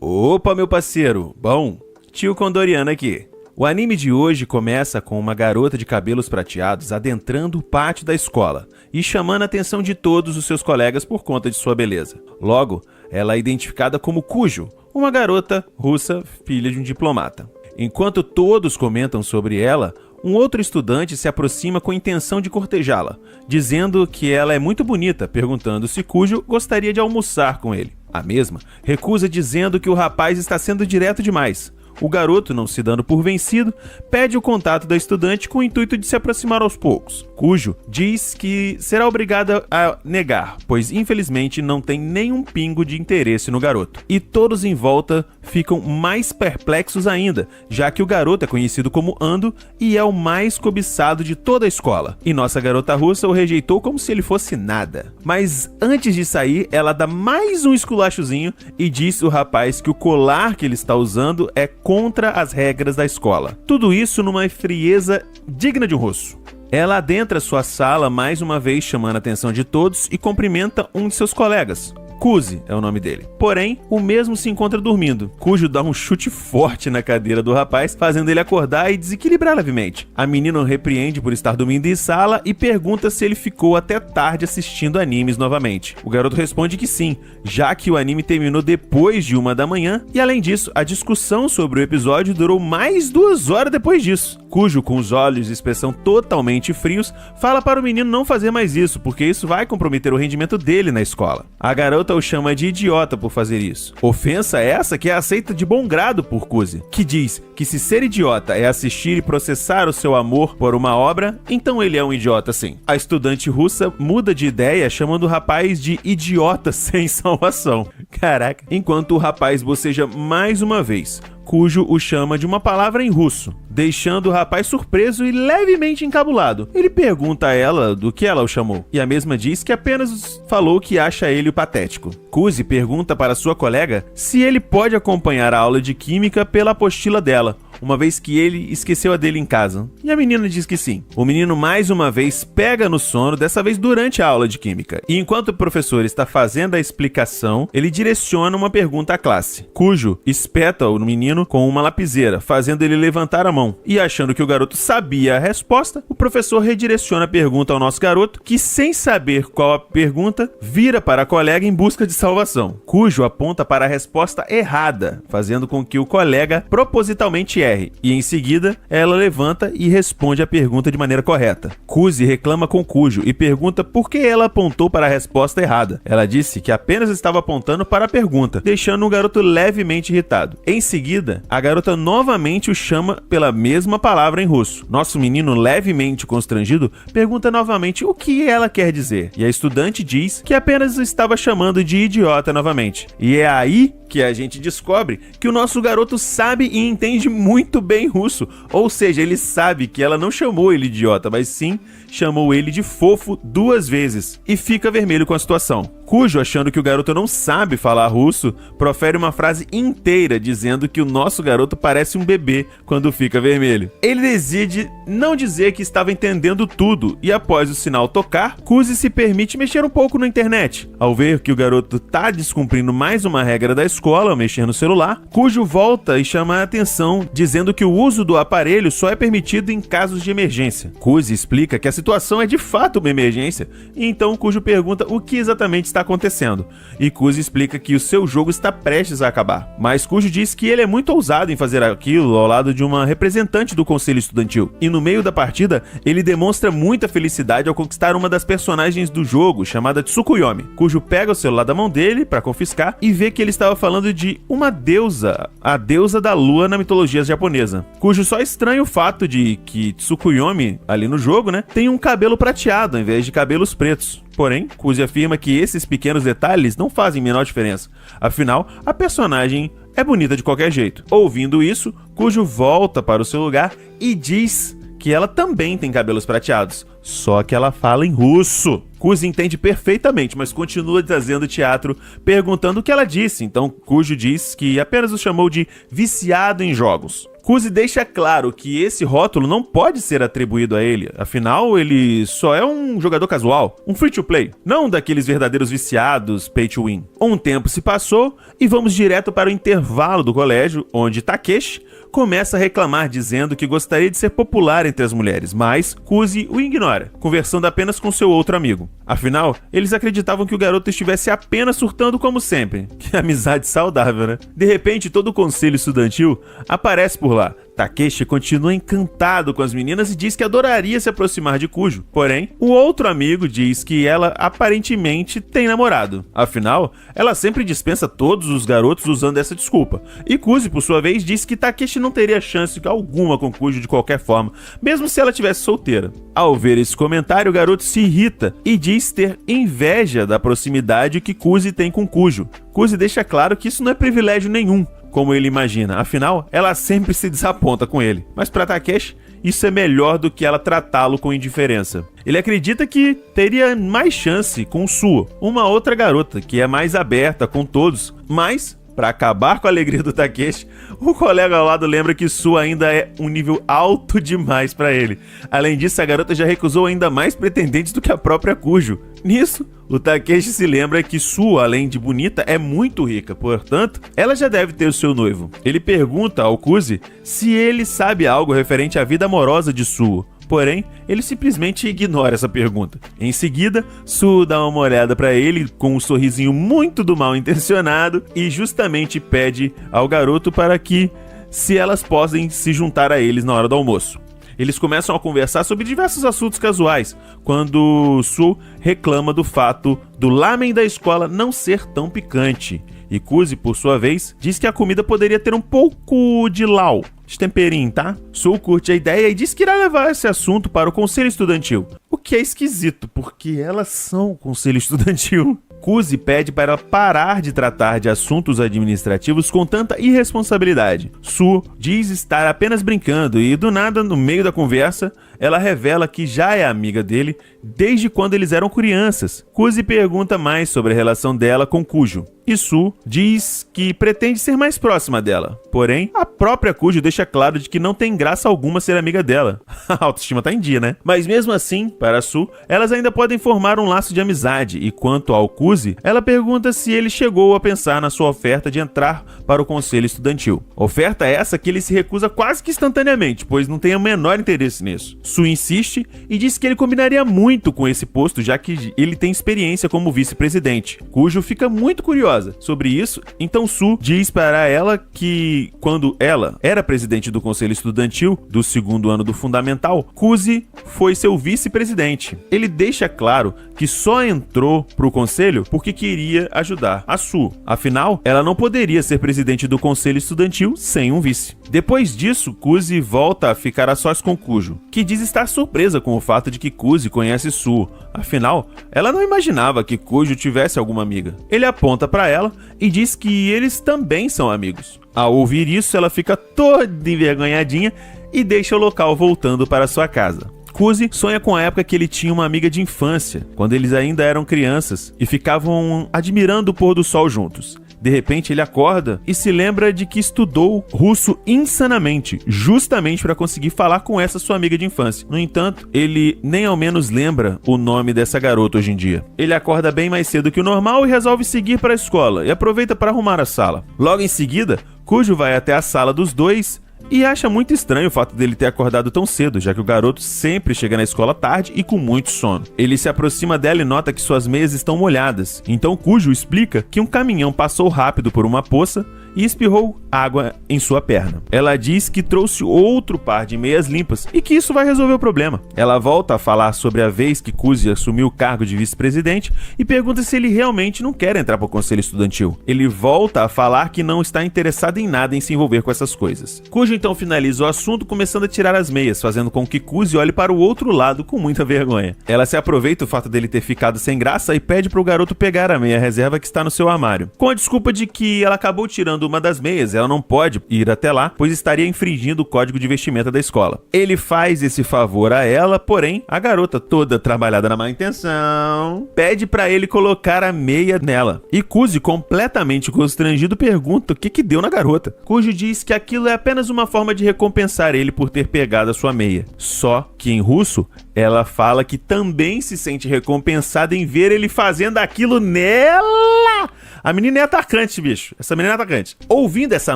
Opa, meu parceiro! Bom, tio Condoriano aqui. O anime de hoje começa com uma garota de cabelos prateados adentrando o pátio da escola e chamando a atenção de todos os seus colegas por conta de sua beleza. Logo, ela é identificada como Kujo, uma garota russa, filha de um diplomata. Enquanto todos comentam sobre ela, um outro estudante se aproxima com a intenção de cortejá-la, dizendo que ela é muito bonita, perguntando se Kujo gostaria de almoçar com ele. A mesma recusa, dizendo que o rapaz está sendo direto demais. O garoto, não se dando por vencido, pede o contato da estudante com o intuito de se aproximar aos poucos. Kujo diz que será obrigada a negar, pois infelizmente não tem nenhum pingo de interesse no garoto. E todos em volta ficam mais perplexos ainda, já que o garoto é conhecido como Ando e é o mais cobiçado de toda a escola. E nossa garota russa o rejeitou como se ele fosse nada. Mas antes de sair, ela dá mais um esculachozinho e diz ao rapaz que o colar que ele está usando é contra as regras da escola. Tudo isso numa frieza digna de um russo. Ela adentra sua sala mais uma vez, chamando a atenção de todos e cumprimenta um de seus colegas. Kuzi é o nome dele. Porém, o mesmo se encontra dormindo. Kujo dá um chute forte na cadeira do rapaz, fazendo ele acordar e desequilibrar levemente. A menina o repreende por estar dormindo em sala e pergunta se ele ficou até tarde assistindo animes novamente. O garoto responde que sim, já que o anime terminou depois de 1 da manhã, e além disso, a discussão sobre o episódio durou mais 2 horas depois disso. Kujo, com os olhos e expressão totalmente frios, fala para o menino não fazer mais isso, porque isso vai comprometer o rendimento dele na escola. A garota o chama de idiota por fazer isso. Ofensa essa que é aceita de bom grado por Kuzi, que diz que se ser idiota é assistir e processar o seu amor por uma obra, então ele é um idiota sim. A estudante russa muda de ideia, chamando o rapaz de idiota sem salvação. Caraca. Enquanto o rapaz boceja mais uma vez, Kujo o chama de uma palavra em russo, deixando o rapaz surpreso e levemente encabulado. Ele pergunta a ela do que ela o chamou, e a mesma diz que apenas falou que acha ele o patético. Kuzi pergunta para sua colega se ele pode acompanhar a aula de química pela apostila dela, uma vez que ele esqueceu a dele em casa. E a menina diz que sim. O menino mais uma vez pega no sono, dessa vez durante a aula de química. E enquanto o professor está fazendo a explicação, ele direciona uma pergunta à classe. Kujo espeta o menino com uma lapiseira, fazendo ele levantar a mão. E achando que o garoto sabia a resposta, o professor redireciona a pergunta ao nosso garoto, que sem saber qual a pergunta, vira para a colega em busca de salvação. Kujo aponta para a resposta errada, fazendo com que o colega propositalmente erre. E em seguida, ela levanta e responde a pergunta de maneira correta. Kuzi reclama com Kujo e pergunta por que ela apontou para a resposta errada. Ela disse que apenas estava apontando para a pergunta, deixando o garoto levemente irritado. Em seguida, a garota novamente o chama pela mesma palavra em russo. Nosso menino, levemente constrangido, pergunta novamente o que ela quer dizer. E a estudante diz que apenas estava chamando de idiota novamente. E é aí que a gente descobre que o nosso garoto sabe e entende muito bem russo. Ou seja, ele sabe que ela não chamou ele de idiota, mas sim chamou ele de fofo 2 vezes. E fica vermelho com a situação. Kujo, achando que o garoto não sabe falar russo, profere uma frase inteira dizendo que o nosso garoto parece um bebê quando fica vermelho. Ele decide não dizer que estava entendendo tudo e após o sinal tocar, Kuzi se permite mexer um pouco na internet. Ao ver que o garoto tá descumprindo mais uma regra da escola ao mexer no celular, Kujo volta e chama a atenção dizendo que o uso do aparelho só é permitido em casos de emergência. Kuzi explica que a situação é de fato uma emergência e então Kujo pergunta o que exatamente está acontecendo. E Kuzi explica que o seu jogo está prestes a acabar. Mas Kujo diz que ele é muito ousado em fazer aquilo ao lado de uma representante do conselho estudantil. E no meio da partida, ele demonstra muita felicidade ao conquistar uma das personagens do jogo, chamada Tsukuyomi. Kujo pega o celular da mão dele para confiscar e vê que ele estava falando de uma deusa, a deusa da lua na mitologia japonesa. Kujo só estranha o fato de que Tsukuyomi, ali no jogo, tem um cabelo prateado ao invés de cabelos pretos. Porém, Kuzi afirma que esses pequenos detalhes não fazem a menor diferença. Afinal, a personagem é bonita de qualquer jeito. Ouvindo isso, Kujo volta para o seu lugar e diz que ela também tem cabelos prateados, só que ela fala em russo. Kuzi entende perfeitamente, mas continua trazendo teatro, perguntando o que ela disse. Então Kujo diz que apenas o chamou de viciado em jogos. Kuzi deixa claro que esse rótulo não pode ser atribuído a ele, afinal ele só é um jogador casual, um free-to-play, não daqueles verdadeiros viciados pay-to-win. Um tempo se passou e vamos direto para o intervalo do colégio, onde Takeshi começa a reclamar dizendo que gostaria de ser popular entre as mulheres, mas Kuzi o ignora, conversando apenas com seu outro amigo. Afinal, eles acreditavam que o garoto estivesse apenas surtando como sempre. Que amizade saudável, né? De repente, todo o conselho estudantil aparece por lá. Takeshi continua encantado com as meninas e diz que adoraria se aproximar de Kujo. Porém, o outro amigo diz que ela aparentemente tem namorado. Afinal, ela sempre dispensa todos os garotos usando essa desculpa. E Kuzi, por sua vez, diz que Takeshi não teria chance alguma com Kujo de qualquer forma, mesmo se ela tivesse solteira. Ao ver esse comentário, o garoto se irrita e diz ter inveja da proximidade que Kuzi tem com Kujo. Kuzi deixa claro que isso não é privilégio nenhum, como ele imagina, afinal, ela sempre se desaponta com ele. Mas para Takeshi, isso é melhor do que ela tratá-lo com indiferença. Ele acredita que teria mais chance com Suo, uma outra garota que é mais aberta com todos, mas para acabar com a alegria do Takeshi, o colega ao lado lembra que Suo ainda é um nível alto demais para ele. Além disso, a garota já recusou ainda mais pretendentes do que a própria Kujo. Nisso, o Takeshi se lembra que Suo, além de bonita, é muito rica, portanto, ela já deve ter o seu noivo. Ele pergunta ao Kuzi se ele sabe algo referente à vida amorosa de Suo. Porém, ele simplesmente ignora essa pergunta. Em seguida, Suo dá uma olhada para ele com um sorrisinho muito do mal intencionado e justamente pede ao garoto para que se elas podem se juntar a eles na hora do almoço. Eles começam a conversar sobre diversos assuntos casuais, quando Suo reclama do fato do lamen da escola não ser tão picante. E Kuzi, por sua vez, diz que a comida poderia ter um pouco de lau, de temperinho, tá? Suo curte a ideia e diz que irá levar esse assunto para o conselho estudantil. O que é esquisito, porque elas são o conselho estudantil. Kuzi pede para ela parar de tratar de assuntos administrativos com tanta irresponsabilidade. Suo diz estar apenas brincando e, do nada, no meio da conversa, ela revela que já é amiga dele desde quando eles eram crianças. Kuzi pergunta mais sobre a relação dela com Kujo. E Suo diz que pretende ser mais próxima dela. Porém, a própria Kujo deixa claro de que não tem graça alguma ser amiga dela. A autoestima tá em dia, né? Mas mesmo assim, para Suo, elas ainda podem formar um laço de amizade. E quanto ao Kuzi, ela pergunta se ele chegou a pensar na sua oferta de entrar para o conselho estudantil. Oferta essa que ele se recusa quase que instantaneamente, pois não tem o menor interesse nisso. Suo insiste e diz que ele combinaria muito com esse posto, já que ele tem experiência como vice-presidente. Kujo fica muito curiosa sobre isso, então Suo diz para ela que quando ela era presidente do conselho estudantil do segundo ano do fundamental, Kuzi foi seu vice-presidente. Ele deixa claro que só entrou pro conselho porque queria ajudar a Suo. Afinal, ela não poderia ser presidente do conselho estudantil sem um vice. Depois disso, Kuzi volta a ficar a sós com Kujo, que diz estar surpresa com o fato de que Kuzi conhece Suo. Afinal, ela não imaginava que Kujo tivesse alguma amiga. Ele aponta para ela e diz que eles também são amigos. Ao ouvir isso, ela fica toda envergonhadinha e deixa o local voltando para sua casa. Kuzi sonha com a época que ele tinha uma amiga de infância, quando eles ainda eram crianças e ficavam admirando o pôr do sol juntos. De repente ele acorda e se lembra de que estudou russo insanamente, justamente para conseguir falar com essa sua amiga de infância. No entanto, ele nem ao menos lembra o nome dessa garota hoje em dia. Ele acorda bem mais cedo que o normal e resolve seguir para a escola e aproveita para arrumar a sala. Logo em seguida, Kujo vai até a sala dos dois e acha muito estranho o fato dele ter acordado tão cedo, já que o garoto sempre chega na escola tarde e com muito sono. Ele se aproxima dela e nota que suas meias estão molhadas. Então Kujo explica que um caminhão passou rápido por uma poça e espirrou água em sua perna. Ela diz que trouxe outro par de meias limpas e que isso vai resolver o problema. Ela volta a falar sobre a vez que Kuzi assumiu o cargo de vice-presidente e pergunta se ele realmente não quer entrar para o conselho estudantil. Ele volta a falar que não está interessado em nada em se envolver com essas coisas. Kujo então finaliza o assunto começando a tirar as meias, fazendo com que Kuzi olhe para o outro lado com muita vergonha. Ela se aproveita o fato dele ter ficado sem graça e pede para o garoto pegar a meia reserva que está no seu armário, com a desculpa de que ela acabou tirando usando uma das meias. Ela não pode ir até lá, pois estaria infringindo o código de vestimenta da escola. Ele faz esse favor a ela, porém, a garota, toda trabalhada na má intenção, pede pra ele colocar a meia nela. E Kuzi, completamente constrangido, pergunta o que deu na garota. Kujo diz que aquilo é apenas uma forma de recompensar ele por ter pegado a sua meia. Só que em russo, ela fala que também se sente recompensada em ver ele fazendo aquilo nela. A menina é atacante, bicho. Essa menina é atacante. Ouvindo essa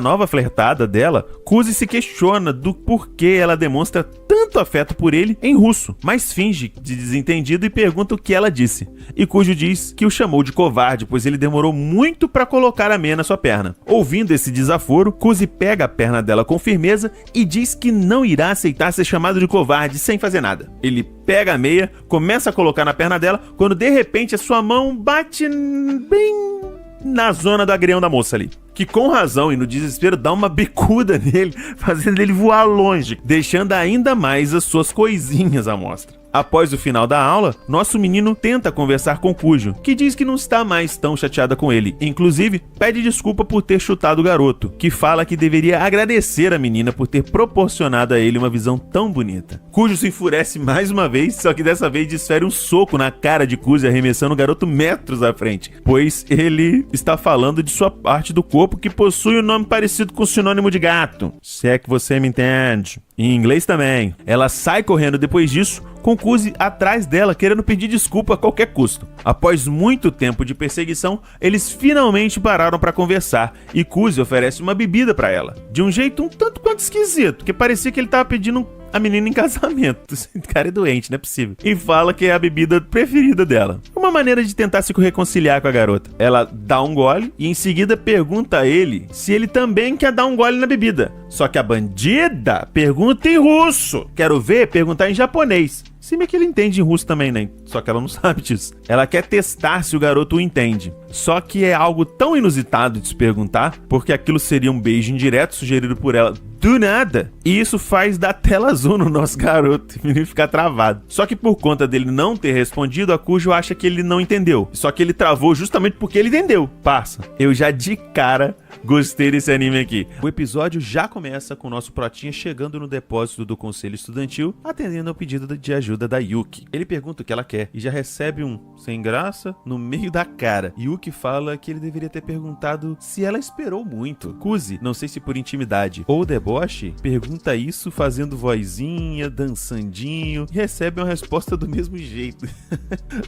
nova flertada dela, Kuzi se questiona do porquê ela demonstra tanto afeto por ele em russo, mas finge de desentendido e pergunta o que ela disse. E Kujo diz que o chamou de covarde, pois ele demorou muito pra colocar a meia na sua perna. Ouvindo esse desaforo, Kuzi pega a perna dela com firmeza e diz que não irá aceitar ser chamado de covarde sem fazer nada. Ele pega a meia, começa a colocar na perna dela, quando de repente a sua mão bate bem na zona do agrião da moça ali, que com razão e no desespero dá uma bicuda nele, fazendo ele voar longe, deixando ainda mais as suas coisinhas à mostra. Após o final da aula, nosso menino tenta conversar com Kujo, que diz que não está mais tão chateada com ele. Inclusive, pede desculpa por ter chutado o garoto, que fala que deveria agradecer a menina por ter proporcionado a ele uma visão tão bonita. Kujo se enfurece mais uma vez, só que dessa vez desfere um soco na cara de Kuzi, arremessando o garoto metros à frente, pois ele está falando de sua parte do corpo que possui um nome parecido com o sinônimo de gato. Se é que você me entende. Em inglês também. Ela sai correndo depois disso, com Kuzi atrás dela, querendo pedir desculpa a qualquer custo. Após muito tempo de perseguição, eles finalmente pararam para conversar e Kuzi oferece uma bebida para ela, de um jeito um tanto quanto esquisito, que parecia que ele estava pedindo a menina em casamento. Esse cara é doente, não é possível. E fala que é a bebida preferida dela. Uma maneira de tentar se reconciliar com a garota. Ela dá um gole e em seguida pergunta a ele se ele também quer dar um gole na bebida. Só que a bandida pergunta em russo. Quero ver perguntar em japonês. Se bem que ele entende em russo também, né? Só que ela não sabe disso. Ela quer testar se o garoto o entende. Só que é algo tão inusitado de se perguntar, porque aquilo seria um beijo indireto sugerido por ela do nada. E isso faz dar tela azul no nosso garoto. O menino fica travado. Só que por conta dele não ter respondido, a Kujo acha que ele não entendeu. Só que ele travou justamente porque ele entendeu. Parça, eu já de cara gostei desse anime aqui. O episódio já começa com o nosso protinha chegando no depósito do conselho estudantil, atendendo ao pedido de ajuda da Yuki. Ele pergunta o que ela quer e já recebe um sem graça no meio da cara. Yuki fala que ele deveria ter perguntado se ela esperou muito. Kuzi, não sei se por intimidade ou deboche, pergunta isso fazendo vozinha, dançandinho e recebe uma resposta do mesmo jeito.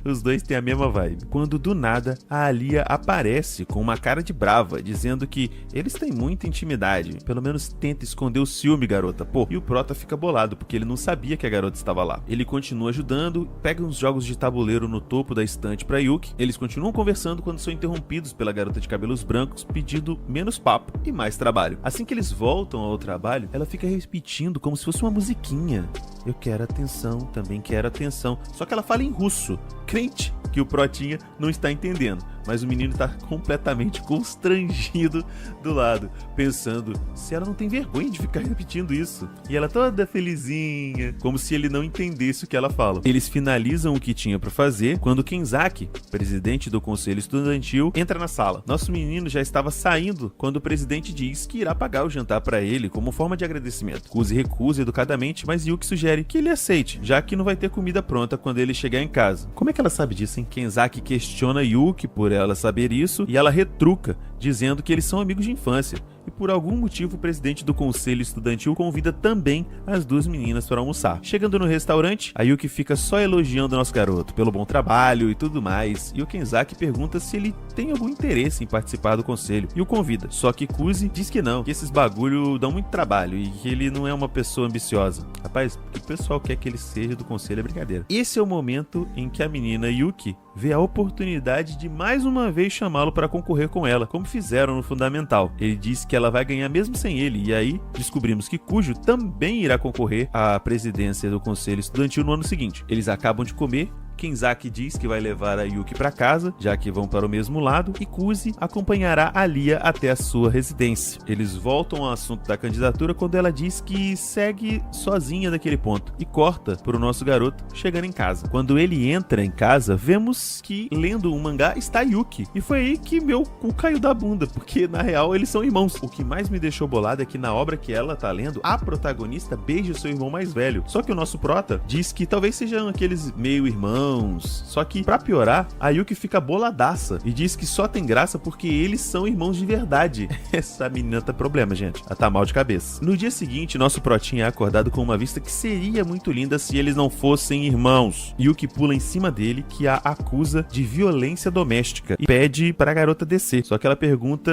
Os dois têm a mesma vibe. Quando do nada a Alia aparece com uma cara de brava, dizendo que eles têm muita intimidade. Pelo menos tenta esconder o ciúme, garota. Pô, e o Prota fica bolado porque ele não sabia que a garota estava lá. Ele continua ajudando, pega uns jogos de tabuleiro no topo da estante pra Yuki. Eles continuam conversando quando são interrompidos pela garota de cabelos brancos, pedindo menos papo e mais trabalho. Assim que eles voltam ao trabalho, ela fica repetindo como se fosse uma musiquinha. Eu quero atenção, também quero atenção. Só que ela fala em russo. Crente que o Protinha não está entendendo, mas o menino está completamente constrangido do lado, pensando se ela não tem vergonha de ficar repetindo isso. E ela toda felizinha, como se ele não entendesse o que ela fala. Eles finalizam o que tinha para fazer quando Kenzaki, presidente do conselho estudantil, entra na sala. Nosso menino já estava saindo quando o presidente diz que irá pagar o jantar para ele como forma de agradecimento. Kuzi recusa educadamente, mas Yuki sugere que ele aceite, já que não vai ter comida pronta quando ele chegar em casa. Como é que ela sabe disso, hein? Kenzaki questiona Yuki por ela saber isso e ela retruca, dizendo que eles são amigos de infância. E por algum motivo o presidente do conselho estudantil convida também as duas meninas para almoçar. Chegando no restaurante, a Yuki fica só elogiando o nosso garoto pelo bom trabalho e tudo mais, e o Kenzaki pergunta se ele tem algum interesse em participar do conselho e o convida. Só que Kuzi diz que não, que esses bagulho dão muito trabalho e que ele não é uma pessoa ambiciosa. Rapaz, o que o pessoal quer que ele seja do conselho é brincadeira. Esse é o momento em que a menina Yuki vê a oportunidade de mais uma vez chamá-lo para concorrer com ela, como fizeram no Fundamental. Ele diz que ela vai ganhar mesmo sem ele, e aí descobrimos que Kujo também irá concorrer à presidência do conselho estudantil no ano seguinte. Eles acabam de comer Kenzaki diz que vai levar a Yuki para casa, já que vão para o mesmo lado, e Kuzi acompanhará a Lia até a sua residência. Eles voltam ao assunto da candidatura quando ela diz que segue sozinha daquele ponto e corta para o nosso garoto chegando em casa. Quando ele entra em casa, vemos que lendo um mangá está Yuki. E foi aí que meu cu caiu da bunda, porque na real eles são irmãos. O que mais me deixou bolado é que na obra que ela tá lendo, a protagonista beija o seu irmão mais velho. Só que o nosso prota diz que talvez sejam aqueles meio irmãos. Só que, pra piorar, a Yuki fica boladaça e diz que só tem graça porque eles são irmãos de verdade. Essa menina tá problema, gente. Ela tá mal de cabeça. No dia seguinte, nosso protinha é acordado com uma vista que seria muito linda se eles não fossem irmãos. Yuki pula em cima dele, que a acusa de violência doméstica e pede pra garota descer. Só que ela pergunta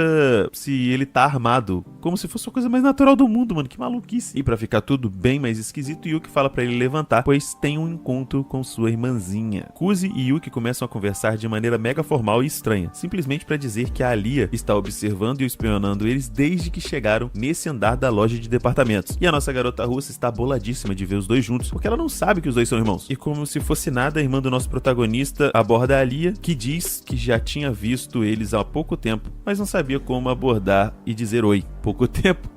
se ele tá armado, como se fosse a coisa mais natural do mundo, mano. Que maluquice. E pra ficar tudo bem mais esquisito, Yuki fala pra ele levantar, pois tem um encontro com sua irmãzinha. Kuzi e Yuki começam a conversar de maneira mega formal e estranha, simplesmente pra dizer que a Lia está observando e espionando eles desde que chegaram nesse andar da loja de departamentos. E a nossa garota russa está boladíssima de ver os dois juntos, porque ela não sabe que os dois são irmãos. E como se fosse nada, a irmã do nosso protagonista aborda a Lia, que diz que já tinha visto eles há pouco tempo, mas não sabia como abordar e dizer oi. Pouco tempo?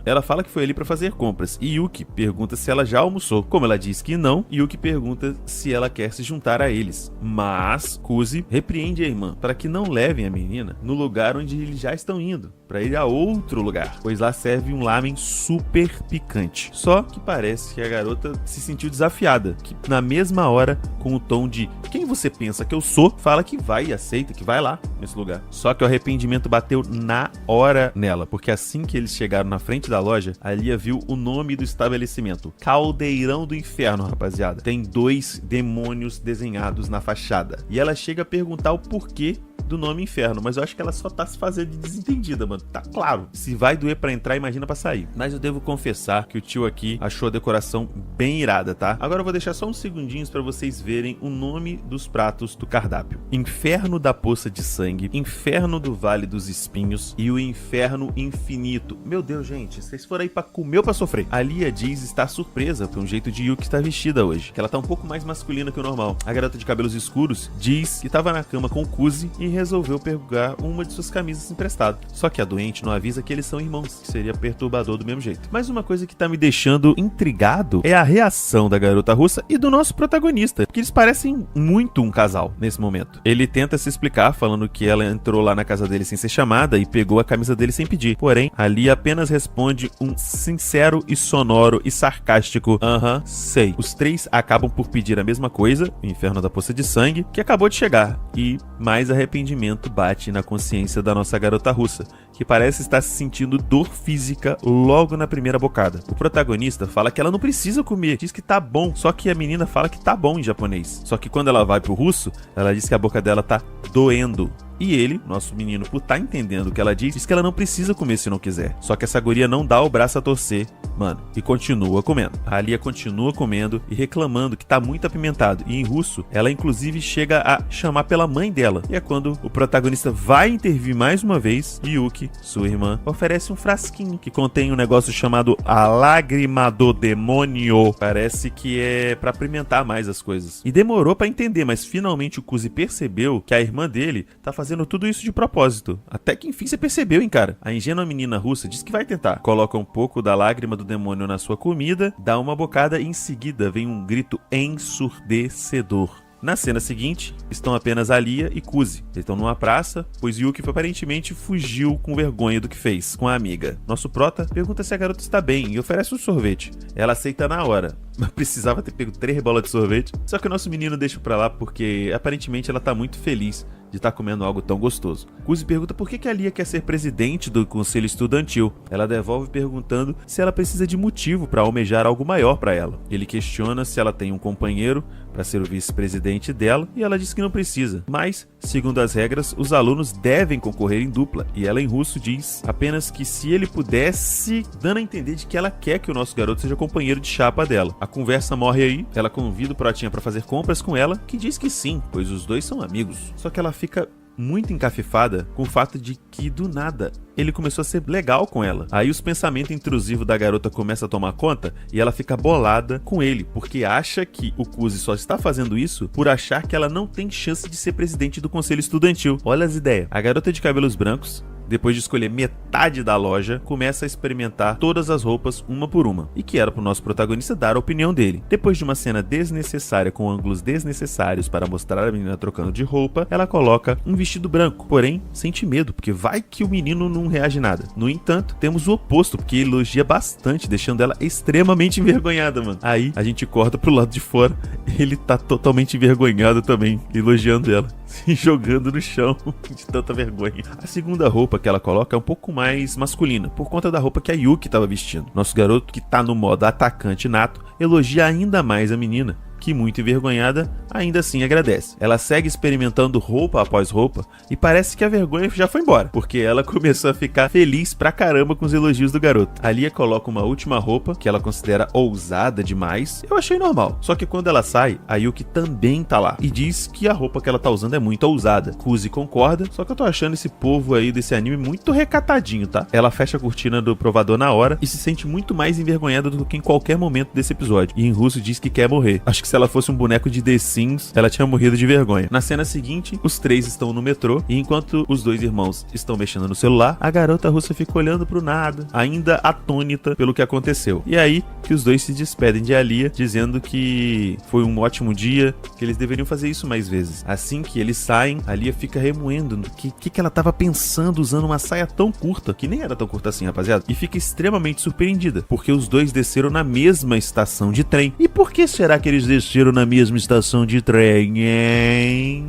Ela fala que foi ali pra fazer compras, e Yuki pergunta se ela já almoçou. Como ela diz que não, Yuki pergunta se ela quer se juntar a eles. Mas Kuzi repreende a irmã para que não levem a menina no lugar onde eles já estão indo, para ir a outro lugar, pois lá serve um lamen super picante. Só que parece que a garota se sentiu desafiada, que na mesma hora, com o tom de quem você pensa que eu sou, fala que vai e aceita, que vai lá nesse lugar. Só que o arrependimento bateu na hora nela, porque assim que eles chegaram na frente da loja, a Lia viu o nome do estabelecimento: Caldeirão do Inferno, rapaziada. Tem 2 demônios desenhados na fachada. E ela chega a perguntar o porquê do nome Inferno, mas eu acho que ela só tá se fazendo de desentendida, mano. Tá claro. Se vai doer pra entrar, imagina pra sair. Mas eu devo confessar que o tio aqui achou a decoração bem irada, tá? Agora eu vou deixar só uns segundinhos pra vocês verem o nome dos pratos do cardápio: Inferno da Poça de Sangue, Inferno do Vale dos Espinhos e o Inferno Infinito. Meu Deus, gente, vocês foram aí pra comer ou pra sofrer? A Lia diz estar surpresa com o jeito de Yuki estar vestida hoje, que ela tá um pouco mais masculina que o normal. A garota de cabelos escuros diz que tava na cama com o Kuzi e resolveu pegar uma de suas camisas emprestada. Só que a doente não avisa que eles são irmãos, que seria perturbador do mesmo jeito. Mas uma coisa que tá me deixando intrigado é a reação da garota russa e do nosso protagonista, porque eles parecem muito um casal nesse momento. Ele tenta se explicar, falando que ela entrou lá na casa dele sem ser chamada e pegou a camisa dele sem pedir. Porém, ali apenas responde um sincero e sonoro e sarcástico sei. Os três acabam por pedir a mesma coisa, o Inferno da Poça de Sangue, que acabou de chegar, e mais arrependimento bate na consciência da nossa garota russa, que parece estar se sentindo dor física logo na primeira bocada. O protagonista fala que ela não precisa comer, diz que tá bom, só que a menina fala que tá bom em japonês. Só que quando ela vai pro russo, ela diz que a boca dela tá doendo. E ele, nosso menino, por tá entendendo o que ela diz que ela não precisa comer se não quiser. Só que essa guria não dá o braço a torcer, mano, e continua comendo. A Lia continua comendo e reclamando que tá muito apimentado. E em russo, ela inclusive chega a chamar pela mãe dela. E é quando o protagonista vai intervir mais uma vez, e Yuki, sua irmã, oferece um frasquinho que contém um negócio chamado a lágrima do demônio. Parece que é pra apimentar mais as coisas. E demorou pra entender, mas finalmente o Kuzi percebeu que a irmã dele tá fazendo tudo isso de propósito. Até que enfim você percebeu, hein, cara? A ingênua menina russa diz que vai tentar. Coloca um pouco da lágrima do demônio na sua comida, dá uma bocada e em seguida vem um grito ensurdecedor. Na cena seguinte, estão apenas a Lia e Kuzi. Eles estão numa praça, pois Yuki aparentemente fugiu com vergonha do que fez com a amiga. Nosso prota pergunta se a garota está bem e oferece um sorvete. Ela aceita na hora, mas precisava ter pego 3 bolas de sorvete. Só que o nosso menino deixa pra lá porque aparentemente ela tá muito feliz de estar comendo algo tão gostoso. Kuzi pergunta por que a Lia quer ser presidente do conselho estudantil. Ela devolve perguntando se ela precisa de motivo para almejar algo maior para ela. Ele questiona se ela tem um companheiro para ser o vice-presidente dela e ela diz que não precisa. Mas, segundo as regras, os alunos devem concorrer em dupla e ela em russo diz apenas que se ele pudesse, dando a entender de que ela quer que o nosso garoto seja companheiro de chapa dela. A conversa morre aí, ela convida o protinha para fazer compras com ela, que diz que sim, pois os dois são amigos. Só que ela fica muito encafifada com o fato de que, do nada, ele começou a ser legal com ela. Aí os pensamentos intrusivos da garota começam a tomar conta e ela fica bolada com ele, porque acha que o Kuzi só está fazendo isso por achar que ela não tem chance de ser presidente do conselho estudantil. Olha as ideias. A garota de cabelos brancos, depois de escolher metade da loja, começa a experimentar todas as roupas uma por uma, e que era pro nosso protagonista dar a opinião dele. Depois de uma cena desnecessária com ângulos desnecessários para mostrar a menina trocando de roupa, ela coloca um vestido branco, porém sente medo, porque vai que o menino não reage nada. No entanto, temos o oposto, porque elogia bastante, deixando ela extremamente envergonhada, mano. Aí a gente corta pro lado de fora, ele tá totalmente envergonhado também, elogiando ela, se jogando no chão de tanta vergonha. A segunda roupa que ela coloca é um pouco mais masculina, por conta da roupa que a Yuki estava vestindo. Nosso garoto, que tá no modo atacante nato, elogia ainda mais a menina, que, muito envergonhada, ainda assim agradece. Ela segue experimentando roupa após roupa e parece que a vergonha já foi embora, porque ela começou a ficar feliz pra caramba com os elogios do garoto. A Lia coloca uma última roupa que ela considera ousada demais. Eu achei normal, só que quando ela sai, a Yuki também tá lá e diz que a roupa que ela tá usando é muito ousada. Kuzi concorda, só que eu tô achando esse povo aí desse anime muito recatadinho, tá? Ela fecha a cortina do provador na hora e se sente muito mais envergonhada do que em qualquer momento desse episódio. E em russo diz que quer morrer. Acho que se ela fosse um boneco de The Sims, ela tinha morrido de vergonha. Na cena seguinte, os três estão no metrô e enquanto os dois irmãos estão mexendo no celular, a garota russa fica olhando pro nada, ainda atônita pelo que aconteceu. E aí que os dois se despedem de Alia, dizendo que foi um ótimo dia, que eles deveriam fazer isso mais vezes. Assim que eles saem, Alia fica remoendo no que ela tava pensando usando uma saia tão curta, que nem era tão curta assim, rapaziada, e fica extremamente surpreendida, porque os dois desceram na mesma estação de trem. E por que será que eles desceram na mesma estação de trem, hein?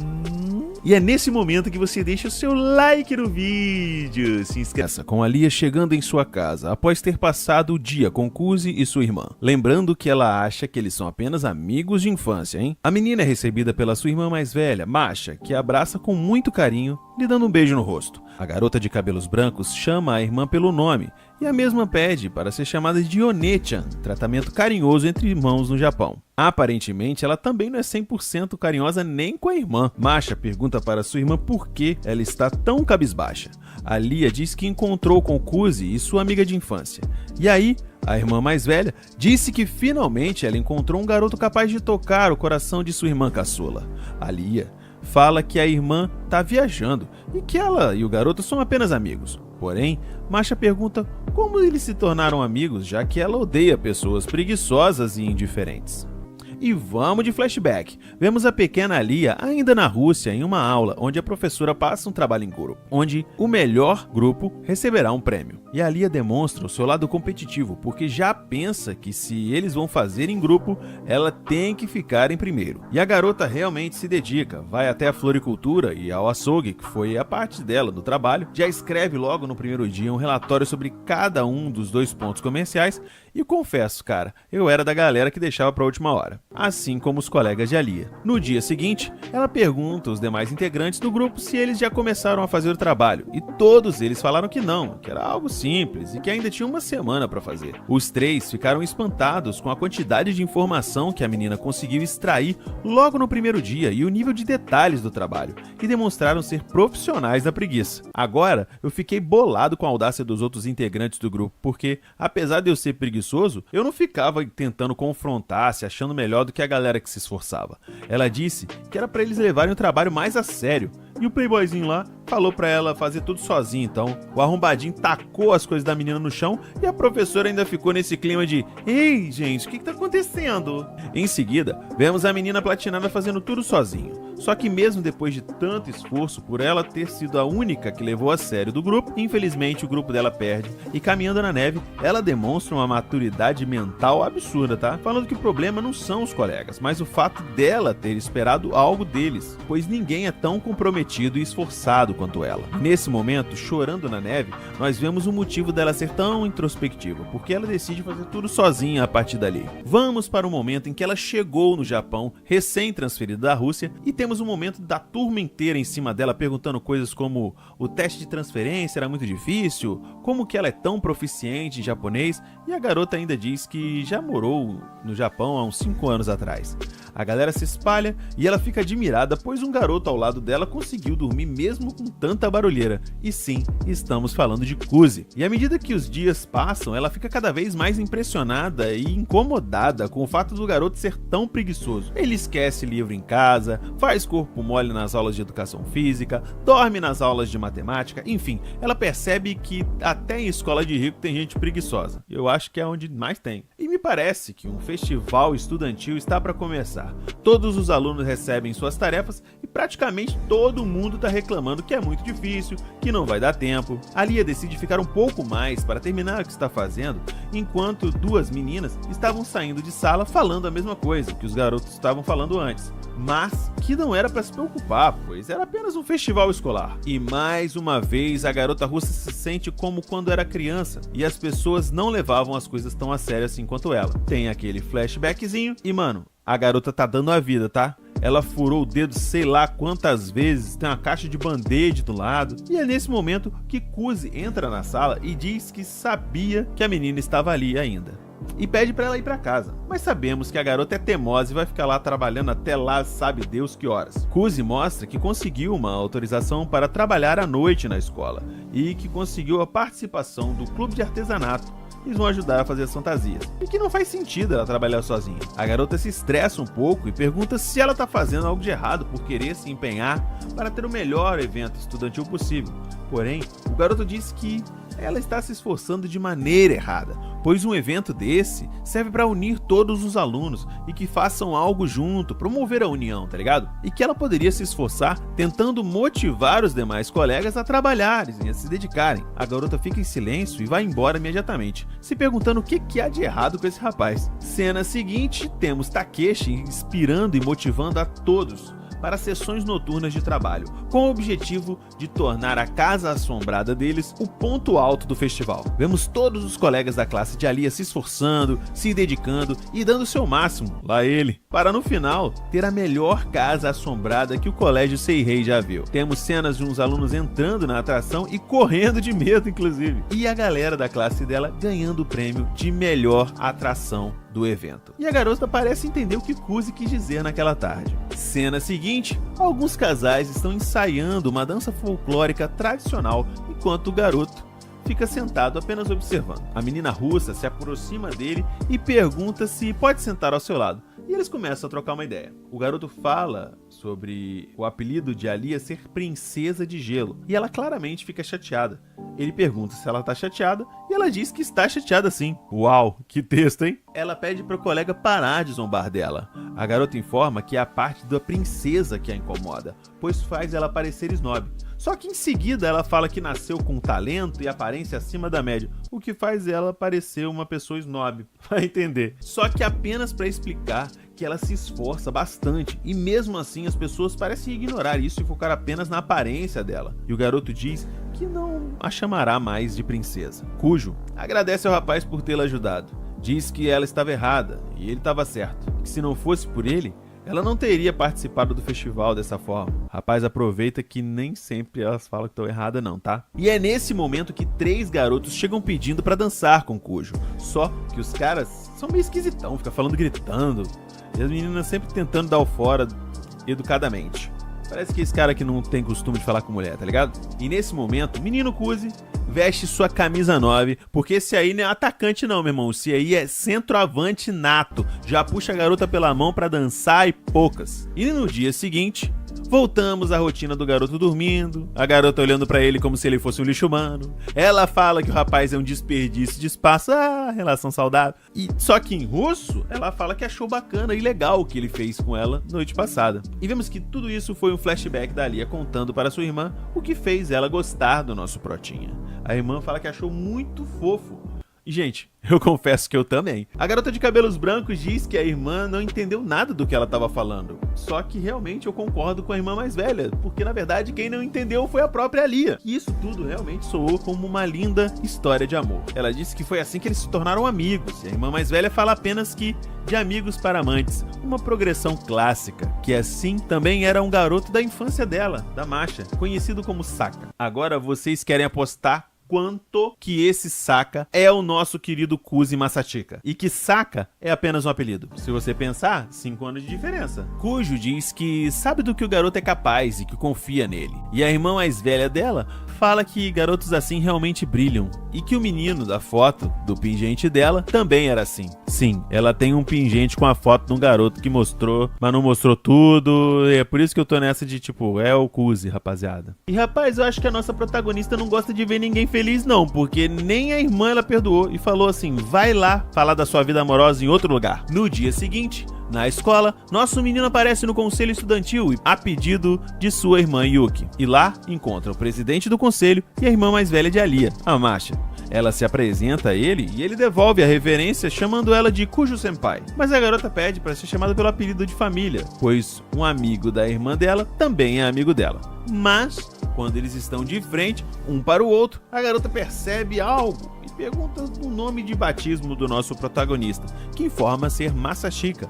E é nesse momento que você deixa o seu like no vídeo. Se inscreva. Com a Lia chegando em sua casa, após ter passado o dia com Kuzi e sua irmã. Lembrando que ela acha que eles são apenas amigos de infância, hein? A menina é recebida pela sua irmã mais velha, Masha, que a abraça com muito carinho, lhe dando um beijo no rosto. A garota de cabelos brancos chama a irmã pelo nome, e a mesma pede para ser chamada de One-chan, tratamento carinhoso entre irmãos no Japão. Aparentemente, ela também não é 100% carinhosa nem com a irmã. Masha pergunta para sua irmã por que ela está tão cabisbaixa. A Lia diz que encontrou com Kuzi e sua amiga de infância. E aí, a irmã mais velha disse que finalmente ela encontrou um garoto capaz de tocar o coração de sua irmã caçula. A Lia fala que a irmã tá viajando e que ela e o garoto são apenas amigos. Porém, Masha pergunta como eles se tornaram amigos, já que ela odeia pessoas preguiçosas e indiferentes. E vamos de flashback. Vemos a pequena Lia ainda na Rússia em uma aula onde a professora passa um trabalho em grupo, onde o melhor grupo receberá um prêmio. E a Lia demonstra o seu lado competitivo, porque já pensa que se eles vão fazer em grupo, ela tem que ficar em primeiro. E a garota realmente se dedica, vai até a floricultura e ao açougue, que foi a parte dela do trabalho, já escreve logo no primeiro dia um relatório sobre cada um dos 2 pontos comerciais e confesso, cara, eu era da galera que deixava pra última hora, assim como os colegas de Alia. No dia seguinte, ela pergunta aos demais integrantes do grupo se eles já começaram a fazer o trabalho, e todos eles falaram que não, que era algo simples e que ainda tinha uma semana pra fazer. Os 3 ficaram espantados com a quantidade de informação que a menina conseguiu extrair logo no primeiro dia e o nível de detalhes do trabalho, que demonstraram ser profissionais da preguiça. Agora, eu fiquei bolado com a audácia dos outros integrantes do grupo, porque, apesar de eu ser preguiçoso, eu não ficava tentando confrontar, se achando melhor do que a galera que se esforçava. Ela disse que era pra eles levarem o trabalho mais a sério, e o playboyzinho lá falou pra ela fazer tudo sozinho. Então o arrombadinho tacou as coisas da menina no chão e a professora ainda ficou nesse clima de ei gente, o que tá acontecendo? Em seguida, vemos a menina platinada fazendo tudo sozinho. Só que mesmo depois de tanto esforço por ela ter sido a única que levou a sério do grupo, infelizmente o grupo dela perde e caminhando na neve, ela demonstra uma maturidade mental absurda, tá? Falando que o problema não são os colegas, mas o fato dela ter esperado algo deles, pois ninguém é tão comprometido e esforçado quanto ela. Nesse momento, chorando na neve, nós vemos o motivo dela ser tão introspectiva, porque ela decide fazer tudo sozinha a partir dali. Vamos para o momento em que ela chegou no Japão, recém-transferida da Rússia, e temos Temos um momento da turma inteira em cima dela perguntando coisas como o teste de transferência era muito difícil, como que ela é tão proficiente em japonês, e a garota ainda diz que já morou no Japão há uns 5 anos atrás. A galera se espalha e ela fica admirada, pois um garoto ao lado dela conseguiu dormir mesmo com tanta barulheira. E sim, estamos falando de Kuzi. E à medida que os dias passam, ela fica cada vez mais impressionada e incomodada com o fato do garoto ser tão preguiçoso. Ele esquece livro em casa, faz corpo mole nas aulas de educação física, dorme nas aulas de matemática, enfim, ela percebe que até em escola de rico tem gente preguiçosa. Eu acho que é onde mais tem. E me parece que um festival estudantil está para começar. Todos os alunos recebem suas tarefas e praticamente todo mundo está reclamando que é muito difícil, que não vai dar tempo. A Lia decide ficar um pouco mais para terminar o que está fazendo, enquanto duas meninas estavam saindo de sala falando a mesma coisa que os garotos estavam falando antes, mas que não era para se preocupar, pois era apenas um festival escolar. E mais uma vez a garota russa se sente como quando era criança e as pessoas não levavam as coisas tão a sério assim quanto ela. Tem aquele flashbackzinho e mano, a garota tá dando a vida, tá? Ela furou o dedo sei lá quantas vezes, tem uma caixa de band-aid do lado. E é nesse momento que Kuzi entra na sala e diz que sabia que a menina estava ali ainda. E pede pra ela ir pra casa. Mas sabemos que a garota é teimosa e vai ficar lá trabalhando até lá sabe Deus que horas. Kuzi mostra que conseguiu uma autorização para trabalhar à noite na escola e que conseguiu a participação do clube de artesanato. Eles vão ajudar a fazer as fantasias. E que não faz sentido ela trabalhar sozinha. A garota se estressa um pouco e pergunta se ela tá fazendo algo de errado por querer se empenhar para ter o melhor evento estudantil possível. Porém, o garoto diz que ela está se esforçando de maneira errada, pois um evento desse serve para unir todos os alunos e que façam algo junto, promover a união, tá ligado? E que ela poderia se esforçar tentando motivar os demais colegas a trabalharem e a se dedicarem. A garota fica em silêncio e vai embora imediatamente, se perguntando o que há de errado com esse rapaz. Cena seguinte, temos Takeshi inspirando e motivando a todos para sessões noturnas de trabalho, com o objetivo de tornar a casa assombrada deles o ponto alto do festival. Vemos todos os colegas da classe de Alia se esforçando, se dedicando e dando o seu máximo, lá ele, para no final ter a melhor casa assombrada que o colégio Seirei já viu. Temos cenas de uns alunos entrando na atração e correndo de medo, inclusive, e a galera da classe dela ganhando o prêmio de melhor atração do evento. E a garota parece entender o que Kuzi quis dizer naquela tarde. Cena seguinte, alguns casais estão ensaiando uma dança folclórica tradicional enquanto o garoto fica sentado apenas observando. A menina russa se aproxima dele e pergunta se pode sentar ao seu lado. E eles começam a trocar uma ideia. O garoto fala sobre o apelido de Alia ser Princesa de Gelo, e ela claramente fica chateada. Ele pergunta se ela tá chateada, e ela diz que está chateada sim. Uau, que texto, hein? Ela pede para o colega parar de zombar dela. A garota informa que é a parte da princesa que a incomoda, pois faz ela parecer snob. Só que em seguida ela fala que nasceu com talento e aparência acima da média, o que faz ela parecer uma pessoa snob, vai entender. Só que apenas para explicar que ela se esforça bastante e mesmo assim as pessoas parecem ignorar isso e focar apenas na aparência dela. E o garoto diz que não a chamará mais de princesa. Kujo agradece ao rapaz por tê-la ajudado. Diz que ela estava errada e ele estava certo, que se não fosse por ele, ela não teria participado do festival dessa forma. O rapaz aproveita que nem sempre elas falam que estão erradas não, tá? E é nesse momento que 3 garotos chegam pedindo pra dançar com Kujo. Só que os caras são meio esquisitão, ficam falando gritando. E as meninas sempre tentando dar o fora educadamente. Parece que esse cara que não tem costume de falar com mulher, tá ligado? E nesse momento, o menino Kuzi veste sua camisa 9, porque esse aí não é atacante não, meu irmão. Esse aí é centroavante nato. Já puxa a garota pela mão pra dançar e poucas. E no dia seguinte, voltamos à rotina do garoto dormindo, a garota olhando pra ele como se ele fosse um lixo humano. Ela fala que o rapaz é um desperdício de espaço, relação saudável. E só que em russo, ela fala que achou bacana e legal o que ele fez com ela noite passada. E vemos que tudo isso foi um flashback da Lia contando para sua irmã o que fez ela gostar do nosso protinha. A irmã fala que achou muito fofo E, gente, eu confesso que eu também. A garota de cabelos brancos diz que a irmã não entendeu nada do que ela estava falando. Só que realmente eu concordo com a irmã mais velha, porque na verdade quem não entendeu foi a própria Lia. E isso tudo realmente soou como uma linda história de amor. Ela disse que foi assim que eles se tornaram amigos, e a irmã mais velha fala apenas que de amigos para amantes, uma progressão clássica, que assim também era um garoto da infância dela, da Masha, conhecido como Saka. Agora vocês querem apostar quanto que esse Saka é o nosso querido Kuzi Masachika, e que Saka é apenas um apelido. Se você pensar, 5 anos de diferença. Kujo diz que sabe do que o garoto é capaz e que confia nele. E a irmã mais velha dela fala que garotos assim realmente brilham, e que o menino da foto do pingente dela também era assim. Sim, ela tem um pingente com a foto de um garoto que mostrou, mas não mostrou tudo, e é por isso que eu tô nessa de tipo, é o Kuzi, rapaziada. E rapaz, eu acho que a nossa protagonista não gosta de ver ninguém feliz não, porque nem a irmã ela perdoou e falou assim, vai lá falar da sua vida amorosa em outro lugar. No dia seguinte, na escola, nosso menino aparece no conselho estudantil a pedido de sua irmã Yuki. E lá encontra o presidente do conselho e a irmã mais velha de Alia, a Masha. Ela se apresenta a ele e ele devolve a reverência chamando ela de Kujo Senpai. Mas a garota pede para ser chamada pelo apelido de família, pois um amigo da irmã dela também é amigo dela. Mas, quando eles estão de frente, um para o outro, a garota percebe algo e pergunta o nome de batismo do nosso protagonista, que informa ser Masachika.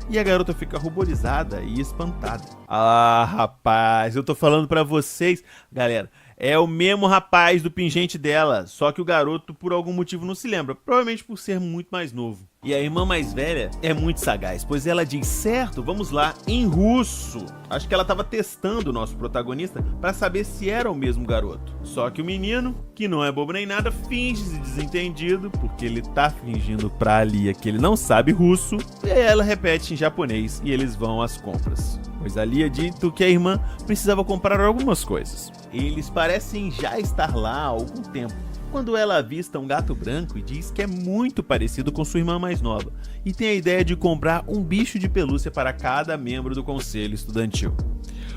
E a garota fica ruborizada e espantada. Ah, rapaz, eu tô falando pra vocês, galera, é o mesmo rapaz do pingente dela, só que o garoto por algum motivo não se lembra, provavelmente por ser muito mais novo. E a irmã mais velha é muito sagaz, pois ela diz, certo, vamos lá, em russo. Acho que ela estava testando o nosso protagonista para saber se era o mesmo garoto. Só que o menino, que não é bobo nem nada, finge-se desentendido, porque ele tá fingindo pra Lia que ele não sabe russo, e aí ela repete em japonês e eles vão às compras. Pois a Lia dito que a irmã precisava comprar algumas coisas. Eles parecem já estar lá há algum tempo, quando ela avista um gato branco e diz que é muito parecido com sua irmã mais nova, e tem a ideia de comprar um bicho de pelúcia para cada membro do conselho estudantil.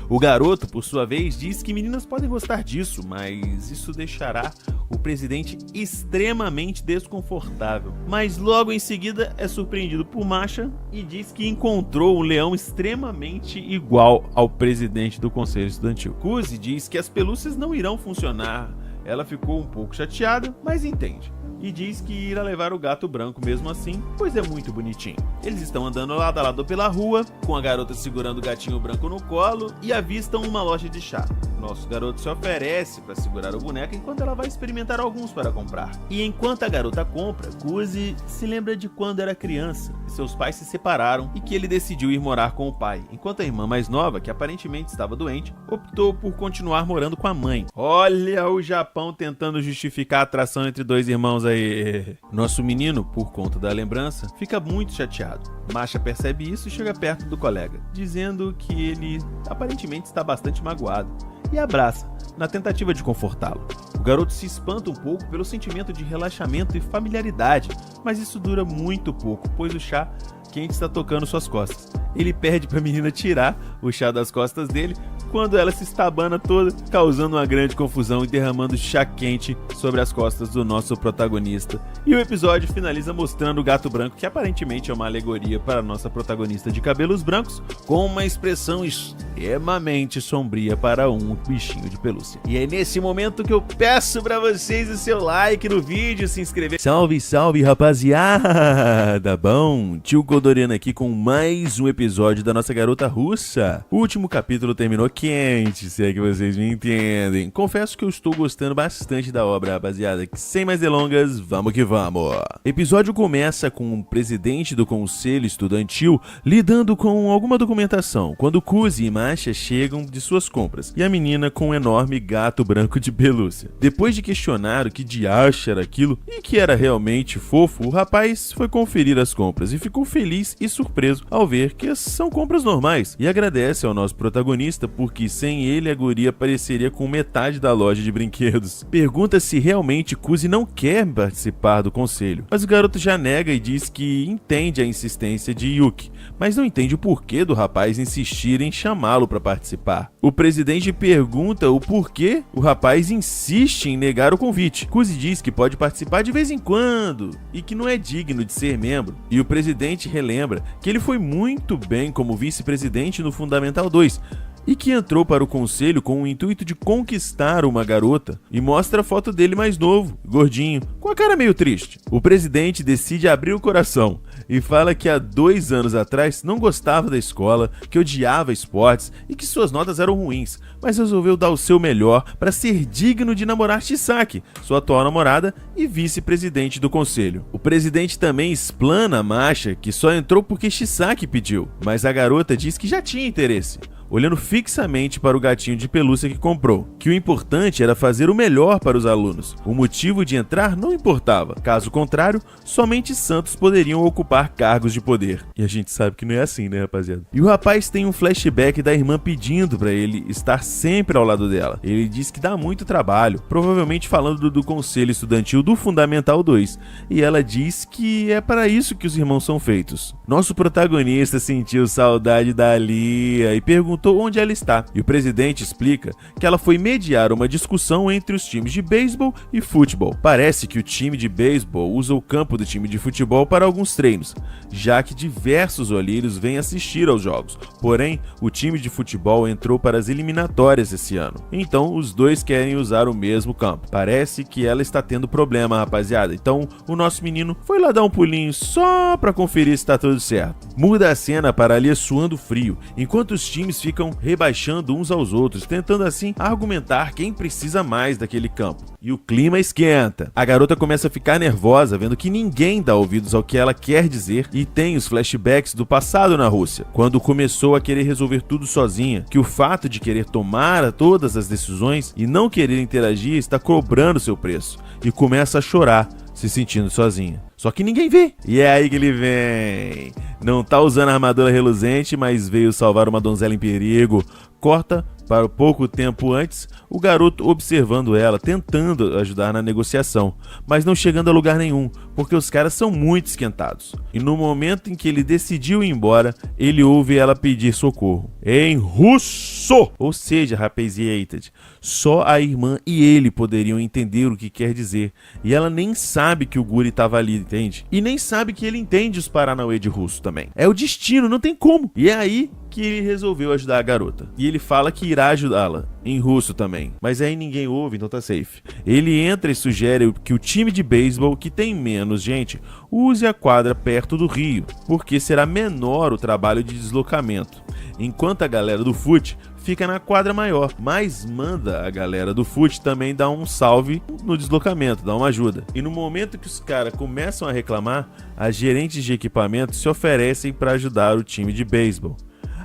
O garoto, por sua vez, diz que meninas podem gostar disso, mas isso deixará o presidente extremamente desconfortável. Mas logo em seguida é surpreendido por Masha e diz que encontrou um leão extremamente igual ao presidente do conselho estudantil. Kuzi diz que as pelúcias não irão funcionar. Ela ficou um pouco chateada, mas entende. E diz que irá levar o gato branco mesmo assim, pois é muito bonitinho. Eles estão andando lado a lado pela rua, com a garota segurando o gatinho branco no colo e avistam uma loja de chá. Nosso garoto se oferece para segurar o boneco enquanto ela vai experimentar alguns para comprar. E enquanto a garota compra, Kuzi se lembra de quando era criança e seus pais se separaram e que ele decidiu ir morar com o pai, enquanto a irmã mais nova, que aparentemente estava doente, optou por continuar morando com a mãe. Olha o Japão tentando justificar a atração entre dois irmãos aí. Nosso menino, por conta da lembrança, fica muito chateado. Masha percebe isso e chega perto do colega, dizendo que ele aparentemente está bastante magoado, e abraça, na tentativa de confortá-lo. O garoto se espanta um pouco pelo sentimento de relaxamento e familiaridade, mas isso dura muito pouco, pois o chá quente está tocando suas costas. Ele pede para a menina tirar o chá das costas dele, quando ela se estabana toda, causando uma grande confusão e derramando chá quente sobre as costas do nosso protagonista. E o episódio finaliza mostrando o gato branco, que aparentemente é uma alegoria para a nossa protagonista de cabelos brancos, com uma expressão extremamente sombria para um bichinho de pelúcia. E é nesse momento que eu peço para vocês o seu like no vídeo, se inscrever. Salve, salve, rapaziada! Bom, tio Kodoriano aqui com mais um episódio da nossa garota russa. O último capítulo terminou quente, se é que vocês me entendem. Confesso que eu estou gostando bastante da obra, rapaziada, que sem mais delongas, vamos que vamos. O episódio começa com o presidente do conselho estudantil lidando com alguma documentação, quando Kuzi e Masha chegam de suas compras, e a menina com um enorme gato branco de pelúcia. Depois de questionar o que diacho era aquilo, e que era realmente fofo, o rapaz foi conferir as compras, e ficou feliz e surpreso ao ver que são compras normais, e agradece ao nosso protagonista por porque sem ele a guria apareceria com metade da loja de brinquedos. Pergunta se realmente Kuzi não quer participar do conselho, mas o garoto já nega e diz que entende a insistência de Yuki, mas não entende o porquê do rapaz insistir em chamá-lo para participar. O presidente pergunta o porquê o rapaz insiste em negar o convite. Kuzi diz que pode participar de vez em quando e que não é digno de ser membro. E o presidente relembra que ele foi muito bem como vice-presidente no Fundamental 2 e que entrou para o conselho com o intuito de conquistar uma garota, e mostra a foto dele mais novo, gordinho, com a cara meio triste. O presidente decide abrir o coração e fala que há 2 anos atrás não gostava da escola, que odiava esportes e que suas notas eram ruins, mas resolveu dar o seu melhor para ser digno de namorar Chisaki, sua atual namorada e vice-presidente do conselho. O presidente também explana a Masha que só entrou porque Chisaki pediu, mas a garota diz que já tinha interesse, olhando fixamente para o gatinho de pelúcia que comprou, que o importante era fazer o melhor para os alunos. O motivo de entrar não importava, caso contrário, somente santos poderiam ocupar cargos de poder. E a gente sabe que não é assim, né, rapaziada? E o rapaz tem um flashback da irmã pedindo para ele estar sempre ao lado dela. Ele diz que dá muito trabalho, provavelmente falando do conselho estudantil do Fundamental 2, e ela diz que é para isso que os irmãos são feitos. Nosso protagonista sentiu saudade da Lia e perguntou onde ela está, e o presidente explica que ela foi mediar uma discussão entre os times de beisebol e futebol. Parece que o time de beisebol usa o campo do time de futebol para alguns treinos, já que diversos olheiros vêm assistir aos jogos. Porém, o time de futebol entrou para as eliminatórias esse ano, então os dois querem usar o mesmo campo. Parece que ela está tendo problema, rapaziada, então o nosso menino foi lá dar um pulinho só para conferir se está tudo certo. Muda a cena para ali suando frio, enquanto os times ficam rebaixando uns aos outros, tentando assim argumentar quem precisa mais daquele campo. E o clima esquenta. A garota começa a ficar nervosa, vendo que ninguém dá ouvidos ao que ela quer dizer, e tem os flashbacks do passado na Rússia, quando começou a querer resolver tudo sozinha, que o fato de querer tomar todas as decisões e não querer interagir está cobrando seu preço, e começa a chorar, se sentindo sozinha. Só que ninguém vê. E é aí que ele vem. Não tá usando a armadura reluzente, mas veio salvar uma donzela em perigo. Corta para pouco tempo antes, o garoto observando ela, tentando ajudar na negociação, mas não chegando a lugar nenhum, porque os caras são muito esquentados. E no momento em que ele decidiu ir embora, ele ouve ela pedir socorro, em russo! Ou seja, rapaziada, só a irmã e ele poderiam entender o que quer dizer, e ela nem sabe que o guri tava ali, entende? E nem sabe que ele entende os paranauê de russo também. É o destino, não tem como. E é aí que ele resolveu ajudar a garota. E ele fala que irá ajudá-la, em russo também. Mas aí ninguém ouve, então tá safe. Ele entra e sugere que o time de beisebol, que tem menos gente, use a quadra perto do rio, porque será menor o trabalho de deslocamento. Enquanto a galera do fute fica na quadra maior, mas manda a galera do fute também dar um salve no deslocamento, dar uma ajuda. E no momento que os caras começam a reclamar, as gerentes de equipamento se oferecem para ajudar o time de beisebol.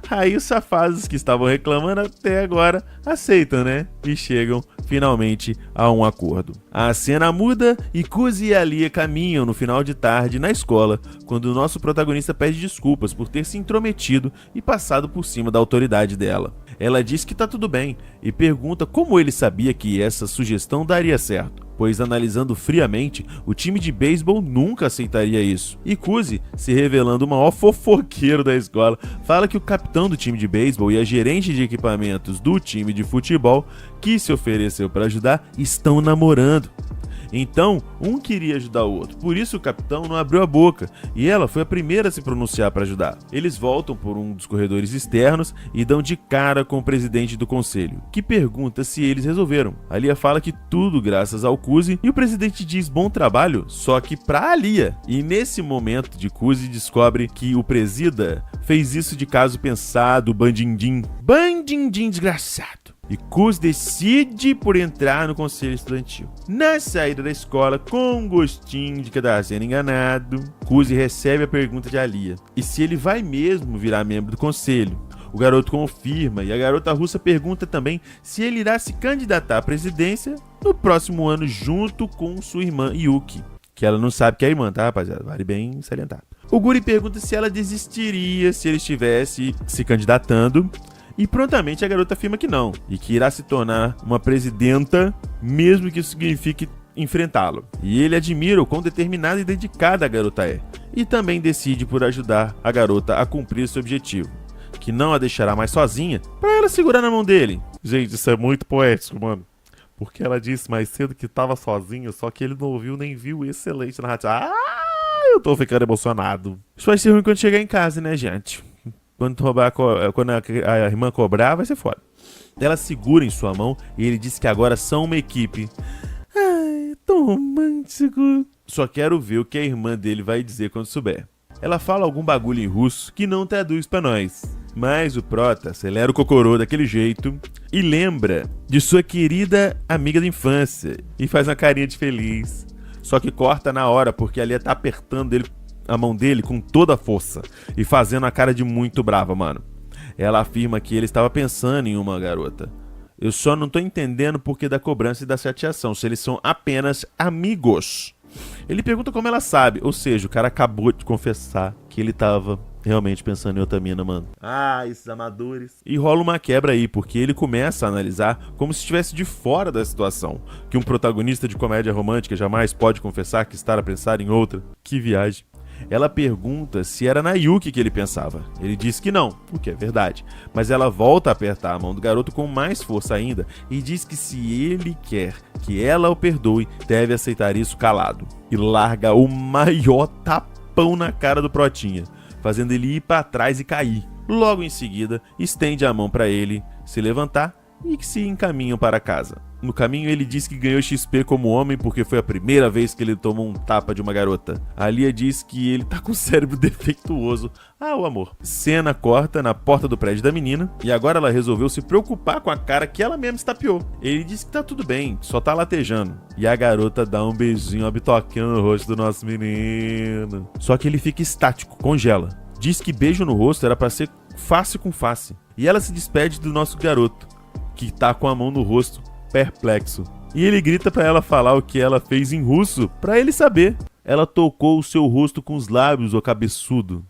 Aí os safados que estavam reclamando até agora aceitam, né? E chegam finalmente a um acordo. A cena muda e Kuzi e a Lia caminham no final de tarde na escola, quando o nosso protagonista pede desculpas por ter se intrometido e passado por cima da autoridade dela. Ela diz que tá tudo bem e pergunta como ele sabia que essa sugestão daria certo, pois analisando friamente, o time de beisebol nunca aceitaria isso. E Kuzi, se revelando o maior fofoqueiro da escola, fala que o capitão do time de beisebol e a gerente de equipamentos do time de futebol, que se ofereceu para ajudar, estão namorando. Então, um queria ajudar o outro, por isso o capitão não abriu a boca, e ela foi a primeira a se pronunciar para ajudar. Eles voltam por um dos corredores externos e dão de cara com o presidente do conselho, que pergunta se eles resolveram. A Lia fala que tudo graças ao Kuzi, e o presidente diz bom trabalho, só que pra Lia. E nesse momento de Kuzi descobre que o presida fez isso de caso pensado, bandindim desgraçado. E Kuzi decide por entrar no conselho estudantil. Na saída da escola, com um gostinho de que tá sendo enganado, Kuzi recebe a pergunta de Alia, e se ele vai mesmo virar membro do conselho. O garoto confirma, e a garota russa pergunta também se ele irá se candidatar à presidência no próximo ano junto com sua irmã Yuki, que ela não sabe que é a irmã, tá, rapaziada? Vale bem salientar. O guri pergunta se ela desistiria se ele estivesse se candidatando, E prontamente a garota afirma que não, e que irá se tornar uma presidenta, mesmo que isso signifique enfrentá-lo. E ele admira o quão determinada e dedicada a garota é, e também decide por ajudar a garota a cumprir seu objetivo, que não a deixará mais sozinha, para ela segurar na mão dele. Gente, isso é muito poético, mano. Porque ela disse mais cedo que estava sozinha, só que ele não ouviu nem viu. Excelente narrativa. Eu tô ficando emocionado. Isso vai ser ruim quando chegar em casa, né, gente? Quando a irmã cobrar, vai ser foda. Ela segura em sua mão e ele diz que agora são uma equipe. Ai, tão romântico. Só quero ver o que a irmã dele vai dizer quando souber. Ela fala algum bagulho em russo que não traduz pra nós. Mas o Prota acelera o cocorô daquele jeito e lembra de sua querida amiga da infância e faz uma carinha de feliz. Só que corta na hora porque a Lia tá apertando a mão dele com toda a força e fazendo a cara de muito brava, mano. Ela afirma que ele estava pensando em uma garota. Eu só não tô entendendo o porquê da cobrança e da chateação, se eles são apenas amigos. Ele pergunta como ela sabe, ou seja, o cara acabou de confessar que ele tava realmente pensando em outra mina, mano. Ah, esses amadores. E rola uma quebra aí, porque ele começa a analisar como se estivesse de fora da situação, que um protagonista de comédia romântica jamais pode confessar que está a pensar em outra. Que viagem. Ela pergunta se era na Yuki que ele pensava. Ele diz que não, o que é verdade. Mas ela volta a apertar a mão do garoto com mais força ainda e diz que se ele quer que ela o perdoe, deve aceitar isso calado. E larga o maior tapão na cara do Protinha, fazendo ele ir para trás e cair. Logo em seguida, estende a mão para ele se levantar e que se encaminham para casa. No caminho ele diz que ganhou XP como homem porque foi a primeira vez que ele tomou um tapa de uma garota. A Lia diz que ele tá com o cérebro defeituoso. Ah, o amor. Cena corta na porta do prédio da menina e agora ela resolveu se preocupar com a cara que ela mesma estapeou. Ele diz que tá tudo bem, só tá latejando. E a garota dá um beijinho, uma bitoquinha no rosto do nosso menino. Só que ele fica estático, congela. Diz que beijo no rosto era pra ser face com face. E ela se despede do nosso garoto, que tá com a mão no rosto, perplexo. E ele grita pra ela falar o que ela fez em russo, pra ele saber. Ela tocou o seu rosto com os lábios, ô cabeçudo.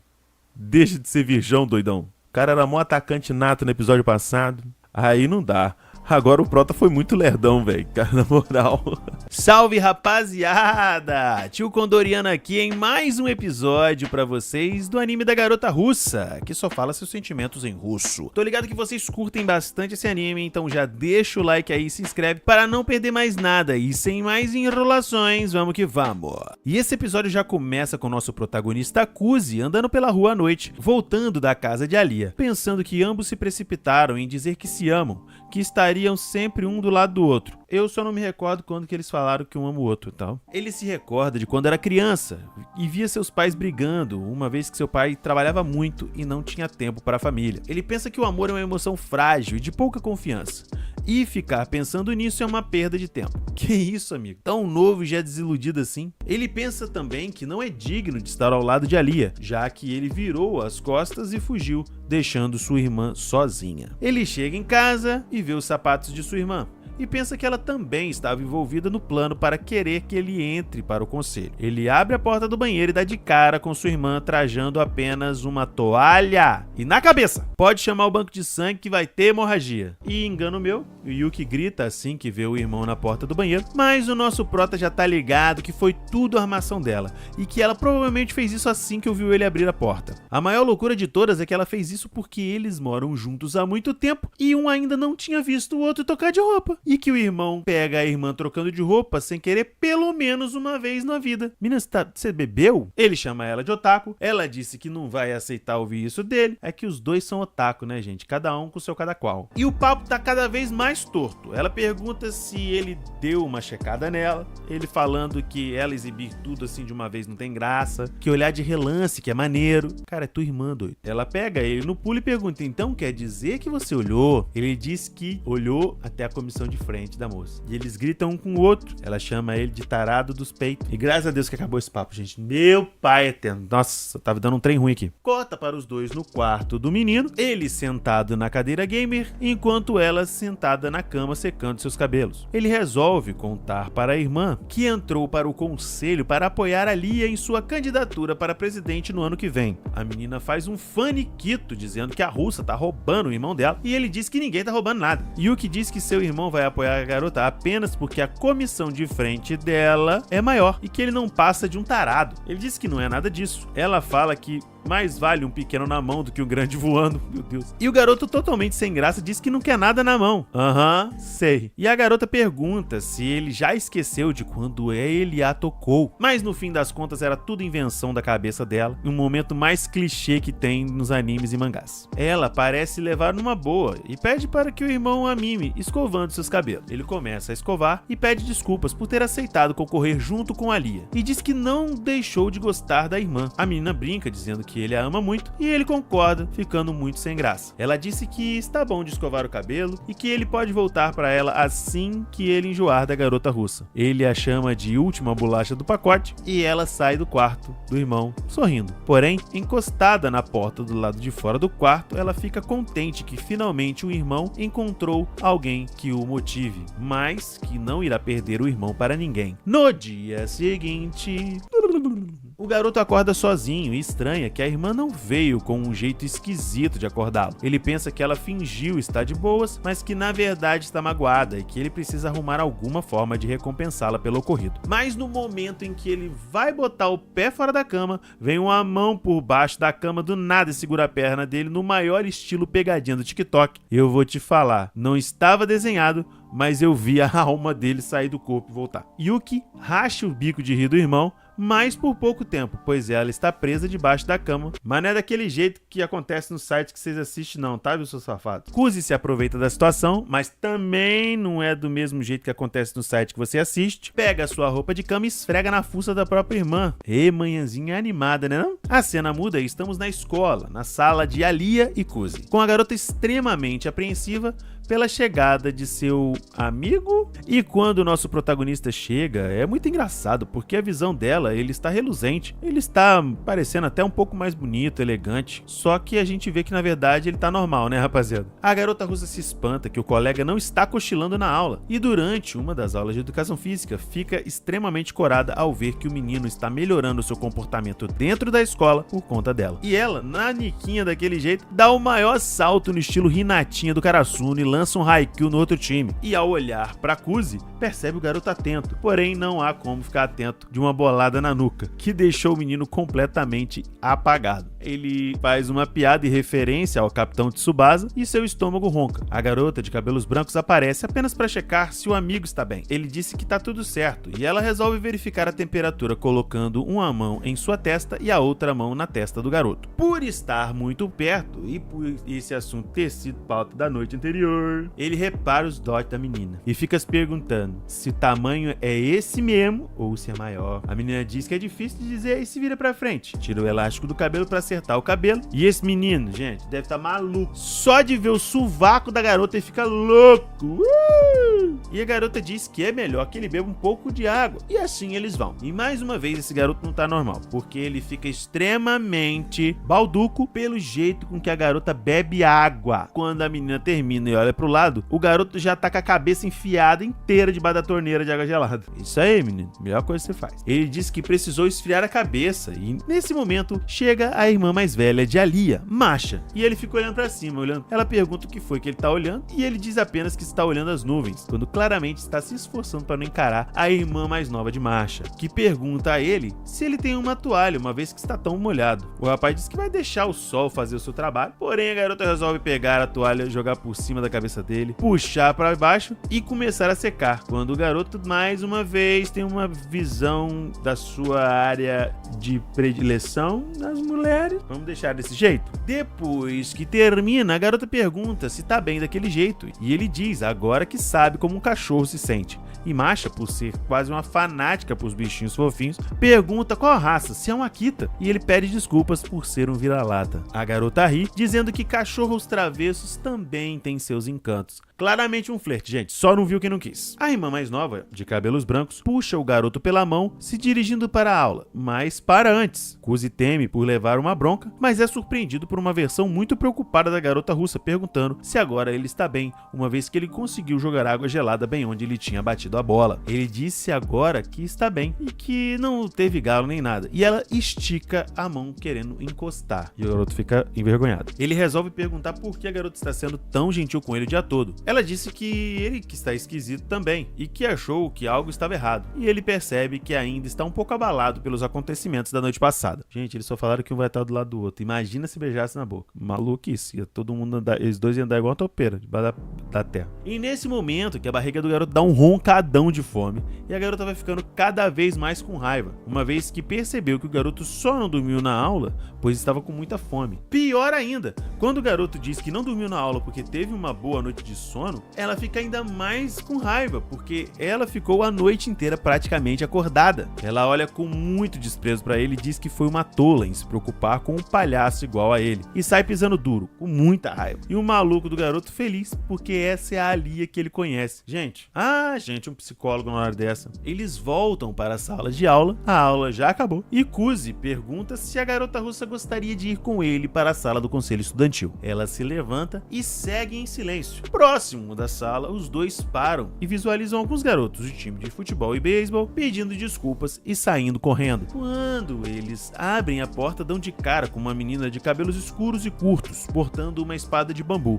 Deixa de ser virgão, doidão. O cara era mó atacante nato no episódio passado. Aí não dá. Agora o Prota foi muito lerdão, velho. Cara, na moral. Salve, rapaziada! Tio Condoriano aqui em mais um episódio pra vocês do anime da garota russa, que só fala seus sentimentos em russo. Tô ligado que vocês curtem bastante esse anime, então já deixa o like aí e se inscreve para não perder mais nada. E sem mais enrolações, vamos que vamos. E esse episódio já começa com o nosso protagonista Kuzi andando pela rua à noite, voltando da casa de Alia, pensando que ambos se precipitaram em dizer que se amam, que estariam sempre um do lado do outro. Eu só não me recordo quando que eles falaram que um ama o outro e tal. Ele se recorda de quando era criança e via seus pais brigando, uma vez que seu pai trabalhava muito e não tinha tempo para a família. Ele pensa que o amor é uma emoção frágil e de pouca confiança. E ficar pensando nisso é uma perda de tempo. Que isso, amigo? Tão novo e já desiludido assim? Ele pensa também que não é digno de estar ao lado de Alia, já que ele virou as costas e fugiu, deixando sua irmã sozinha. Ele chega em casa e vê os sapatos de sua irmã e pensa que ela também estava envolvida no plano para querer que ele entre para o conselho. Ele abre a porta do banheiro e dá de cara com sua irmã trajando apenas uma toalha. E na cabeça! Pode chamar o banco de sangue que vai ter hemorragia. E engano meu, o Yuki grita assim que vê o irmão na porta do banheiro, mas o nosso Prota já tá ligado que foi tudo armação dela e que ela provavelmente fez isso assim que ouviu ele abrir a porta. A maior loucura de todas é que ela fez isso porque eles moram juntos há muito tempo e um ainda não tinha visto o outro trocar de roupa. E que o irmão pega a irmã trocando de roupa sem querer pelo menos uma vez na vida. Mina, você bebeu? Ele chama ela de otaku. Ela disse que não vai aceitar ouvir isso dele. É que os dois são otaku, né, gente? Cada um com o seu cada qual. E o papo tá cada vez mais torto. Ela pergunta se ele deu uma checada nela. Ele falando que ela exibir tudo assim de uma vez não tem graça. Que olhar de relance que é maneiro. Cara, é tua irmã, doido. Ela pega ele no pulo e pergunta, então quer dizer que você olhou? Ele diz que olhou até a comissão de frente da moça. E eles gritam um com o outro. Ela chama ele de tarado dos peitos. E graças a Deus que acabou esse papo, gente. Meu pai eterno. Nossa, eu tava dando um trem ruim aqui. Corta para os dois no quarto do menino, ele sentado na cadeira gamer, enquanto ela sentada na cama secando seus cabelos. Ele resolve contar para a irmã que entrou para o conselho para apoiar a Lia em sua candidatura para presidente no ano que vem. A menina faz um faniquito dizendo que a russa tá roubando o irmão dela e ele diz que ninguém tá roubando nada. Yuki diz que seu irmão vai apoiar a garota apenas porque a comissão de frente dela é maior e que ele não passa de um tarado. Ele diz que não é nada disso. Ela fala que mais vale um pequeno na mão do que um grande voando, meu Deus. E o garoto, totalmente sem graça, diz que não quer nada na mão. Sei. E a garota pergunta se ele já esqueceu de quando ele a tocou. Mas no fim das contas era tudo invenção da cabeça dela, um momento mais clichê que tem nos animes e mangás. Ela parece levar numa boa e pede para que o irmão a mime, escovando seus cabelos. Ele começa a escovar e pede desculpas por ter aceitado concorrer junto com a Lia. E diz que não deixou de gostar da irmã. A menina brinca dizendo que ele a ama muito e ele concorda, ficando muito sem graça. Ela disse que está bom de escovar o cabelo e que ele pode voltar para ela assim que ele enjoar da garota russa. Ele a chama de última bolacha do pacote e ela sai do quarto do irmão sorrindo. Porém, encostada na porta do lado de fora do quarto, ela fica contente que finalmente o irmão encontrou alguém que o motive, mas que não irá perder o irmão para ninguém. No dia seguinte, o garoto acorda sozinho e estranha que a irmã não veio com um jeito esquisito de acordá-lo. Ele pensa que ela fingiu estar de boas, mas que na verdade está magoada e que ele precisa arrumar alguma forma de recompensá-la pelo ocorrido. Mas no momento em que ele vai botar o pé fora da cama, vem uma mão por baixo da cama do nada e segura a perna dele no maior estilo pegadinha do TikTok. Eu vou te falar, não estava desenhado, mas eu vi a alma dele sair do corpo e voltar. Yuki racha o bico de rir do irmão, mas por pouco tempo, pois ela está presa debaixo da cama, mas não é daquele jeito que acontece no site que vocês assistem não, tá, viu, seu safado? Kuzi se aproveita da situação, mas também não é do mesmo jeito que acontece no site que você assiste, pega a sua roupa de cama e esfrega na fuça da própria irmã. E manhãzinha animada, né não? A cena muda e estamos na escola, na sala de Alia e Kuzi, com a garota extremamente apreensiva pela chegada de seu amigo. E quando o nosso protagonista chega, é muito engraçado, porque a visão dela, ele está reluzente, ele está parecendo até um pouco mais bonito, elegante, só que a gente vê que na verdade ele tá normal, né, rapaziada? A garota russa se espanta que o colega não está cochilando na aula, e durante uma das aulas de educação física, fica extremamente corada ao ver que o menino está melhorando seu comportamento dentro da escola por conta dela. E ela, naniquinha daquele jeito, dá o maior salto no estilo Hinatinha do Karasuno e lança um Haikyuu no outro time. E ao olhar pra Kuzi, percebe o garoto atento, porém não há como ficar atento de uma bolada na nuca, que deixou o menino completamente apagado. Ele faz uma piada e referência ao Capitão Tsubasa e seu estômago ronca. A garota de cabelos brancos aparece apenas para checar se o amigo está bem. Ele disse que tá tudo certo e ela resolve verificar a temperatura colocando uma mão em sua testa e a outra mão na testa do garoto. Por estar muito perto e por esse assunto ter sido pauta da noite anterior, ele repara os dotes da menina e fica se perguntando se o tamanho é esse mesmo ou se é maior. A menina diz que é difícil de dizer e se vira pra frente. Tira o elástico do cabelo pra acertar o cabelo. E esse menino, gente, deve estar maluco. Só de ver o sovaco da garota ele fica louco. E a garota diz que é melhor que ele beba um pouco de água. E assim eles vão. E mais uma vez esse garoto não tá normal, porque ele fica extremamente balduco pelo jeito com que a garota bebe água. Quando a menina termina e olha pro lado, o garoto já tá com a cabeça enfiada inteira debaixo da torneira de água gelada. Isso aí, menino. Melhor coisa que você faz. Ele disse que precisou esfriar a cabeça e nesse momento chega a irmã mais velha de Alia, Masha. E ele fica olhando pra cima, olhando. Ela pergunta o que foi que ele tá olhando e ele diz apenas que está olhando as nuvens, quando claramente está se esforçando para não encarar a irmã mais nova de Masha, que pergunta a ele se ele tem uma toalha, uma vez que está tão molhado. O rapaz diz que vai deixar o sol fazer o seu trabalho, porém a garota resolve pegar a toalha, jogar por cima da cabeça dele, puxar para baixo e começar a secar, quando o garoto mais uma vez tem uma visão da sua área de predileção nas mulheres. Vamos deixar desse jeito? Depois que termina, a garota pergunta se tá bem daquele jeito e ele diz agora que sabe como um cachorro se sente. E Masha, por ser quase uma fanática pros bichinhos fofinhos, pergunta qual a raça, se é um Akita, e ele pede desculpas por ser um vira-lata. A garota ri, dizendo que cachorros travessos também têm seus encantos. Claramente um flerte, gente, só não viu quem não quis. A irmã mais nova, de cabelos brancos, puxa o garoto pela mão, se dirigindo para a aula, mas para antes. Kuzi teme por levar uma bronca, mas é surpreendido por uma versão muito preocupada da garota russa, perguntando se agora ele está bem, uma vez que ele conseguiu jogar água gelada bem onde ele tinha batido a bola. Ele disse agora que está bem e que não teve galo nem nada, e ela estica a mão querendo encostar, e o garoto fica envergonhado. Ele resolve perguntar por que a garota está sendo tão gentil com ele o dia todo. Ela disse que ele que está esquisito também, e que achou que algo estava errado, e ele percebe que ainda está um pouco abalado pelos acontecimentos da noite passada. Gente, eles só falaram que um vai estar do lado do outro. Imagina se beijasse na boca. Maluquice, ia todo mundo andar, eles dois iam andar igual uma topeira, debaixo da terra. E nesse momento que a barriga do garoto dá um roncadão de fome, e a garota vai ficando cada vez mais com raiva, uma vez que percebeu que o garoto só não dormiu na aula, pois estava com muita fome. Pior ainda, quando o garoto diz que não dormiu na aula porque teve uma boa noite de sono, ela fica ainda mais com raiva, porque ela ficou a noite inteira praticamente acordada. Ela olha com muito desprezo pra ele e diz que foi uma tola em se preocupar com um palhaço igual a ele, e sai pisando duro, com muita raiva. E o maluco do garoto feliz, porque essa é a Alia que ele conhece. Gente, um psicólogo na hora dessa. Eles voltam para a sala de aula, a aula já acabou, e Kuzi pergunta se a garota russa gostaria de ir com ele para a sala do conselho estudantil. Ela se levanta e segue em silêncio. Próximo da sala, os dois param e visualizam alguns garotos de time de futebol e beisebol pedindo desculpas e saindo correndo. Quando eles abrem a porta, dão de cara com uma menina de cabelos escuros e curtos, portando uma espada de bambu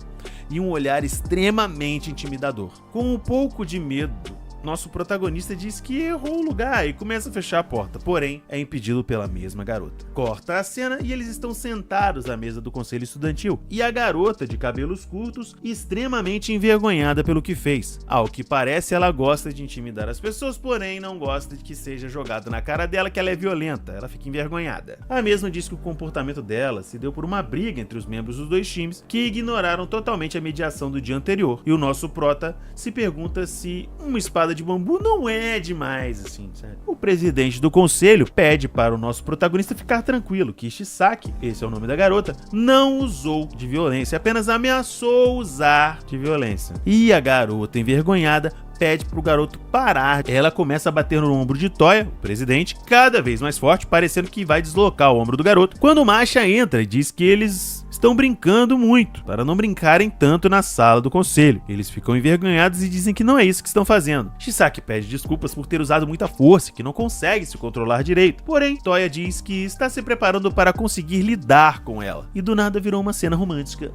e um olhar extremamente intimidador. Com um pouco de medo, nosso protagonista diz que errou o lugar e começa a fechar a porta, porém é impedido pela mesma garota. Corta a cena e eles estão sentados à mesa do conselho estudantil, e a garota de cabelos curtos extremamente envergonhada pelo que fez. Ao que parece, ela gosta de intimidar as pessoas, porém não gosta de que seja jogado na cara dela que ela é violenta, ela fica envergonhada. A mesma diz que o comportamento dela se deu por uma briga entre os membros dos dois times, que ignoraram totalmente a mediação do dia anterior, e o nosso prota se pergunta se uma espada de bambu não é demais, assim, sabe? O presidente do conselho pede para o nosso protagonista ficar tranquilo, que Shisaki, esse é o nome da garota, não usou de violência, apenas ameaçou usar de violência. E a garota, envergonhada, pede pro garoto parar. Ela começa a bater no ombro de Toya, o presidente, cada vez mais forte, parecendo que vai deslocar o ombro do garoto, quando o Masha entra e diz que eles estão brincando muito, para não brincarem tanto na sala do conselho. Eles ficam envergonhados e dizem que não é isso que estão fazendo. Shisaki pede desculpas por ter usado muita força, que não consegue se controlar direito. Porém, Toya diz que está se preparando para conseguir lidar com ela. E do nada virou uma cena romântica.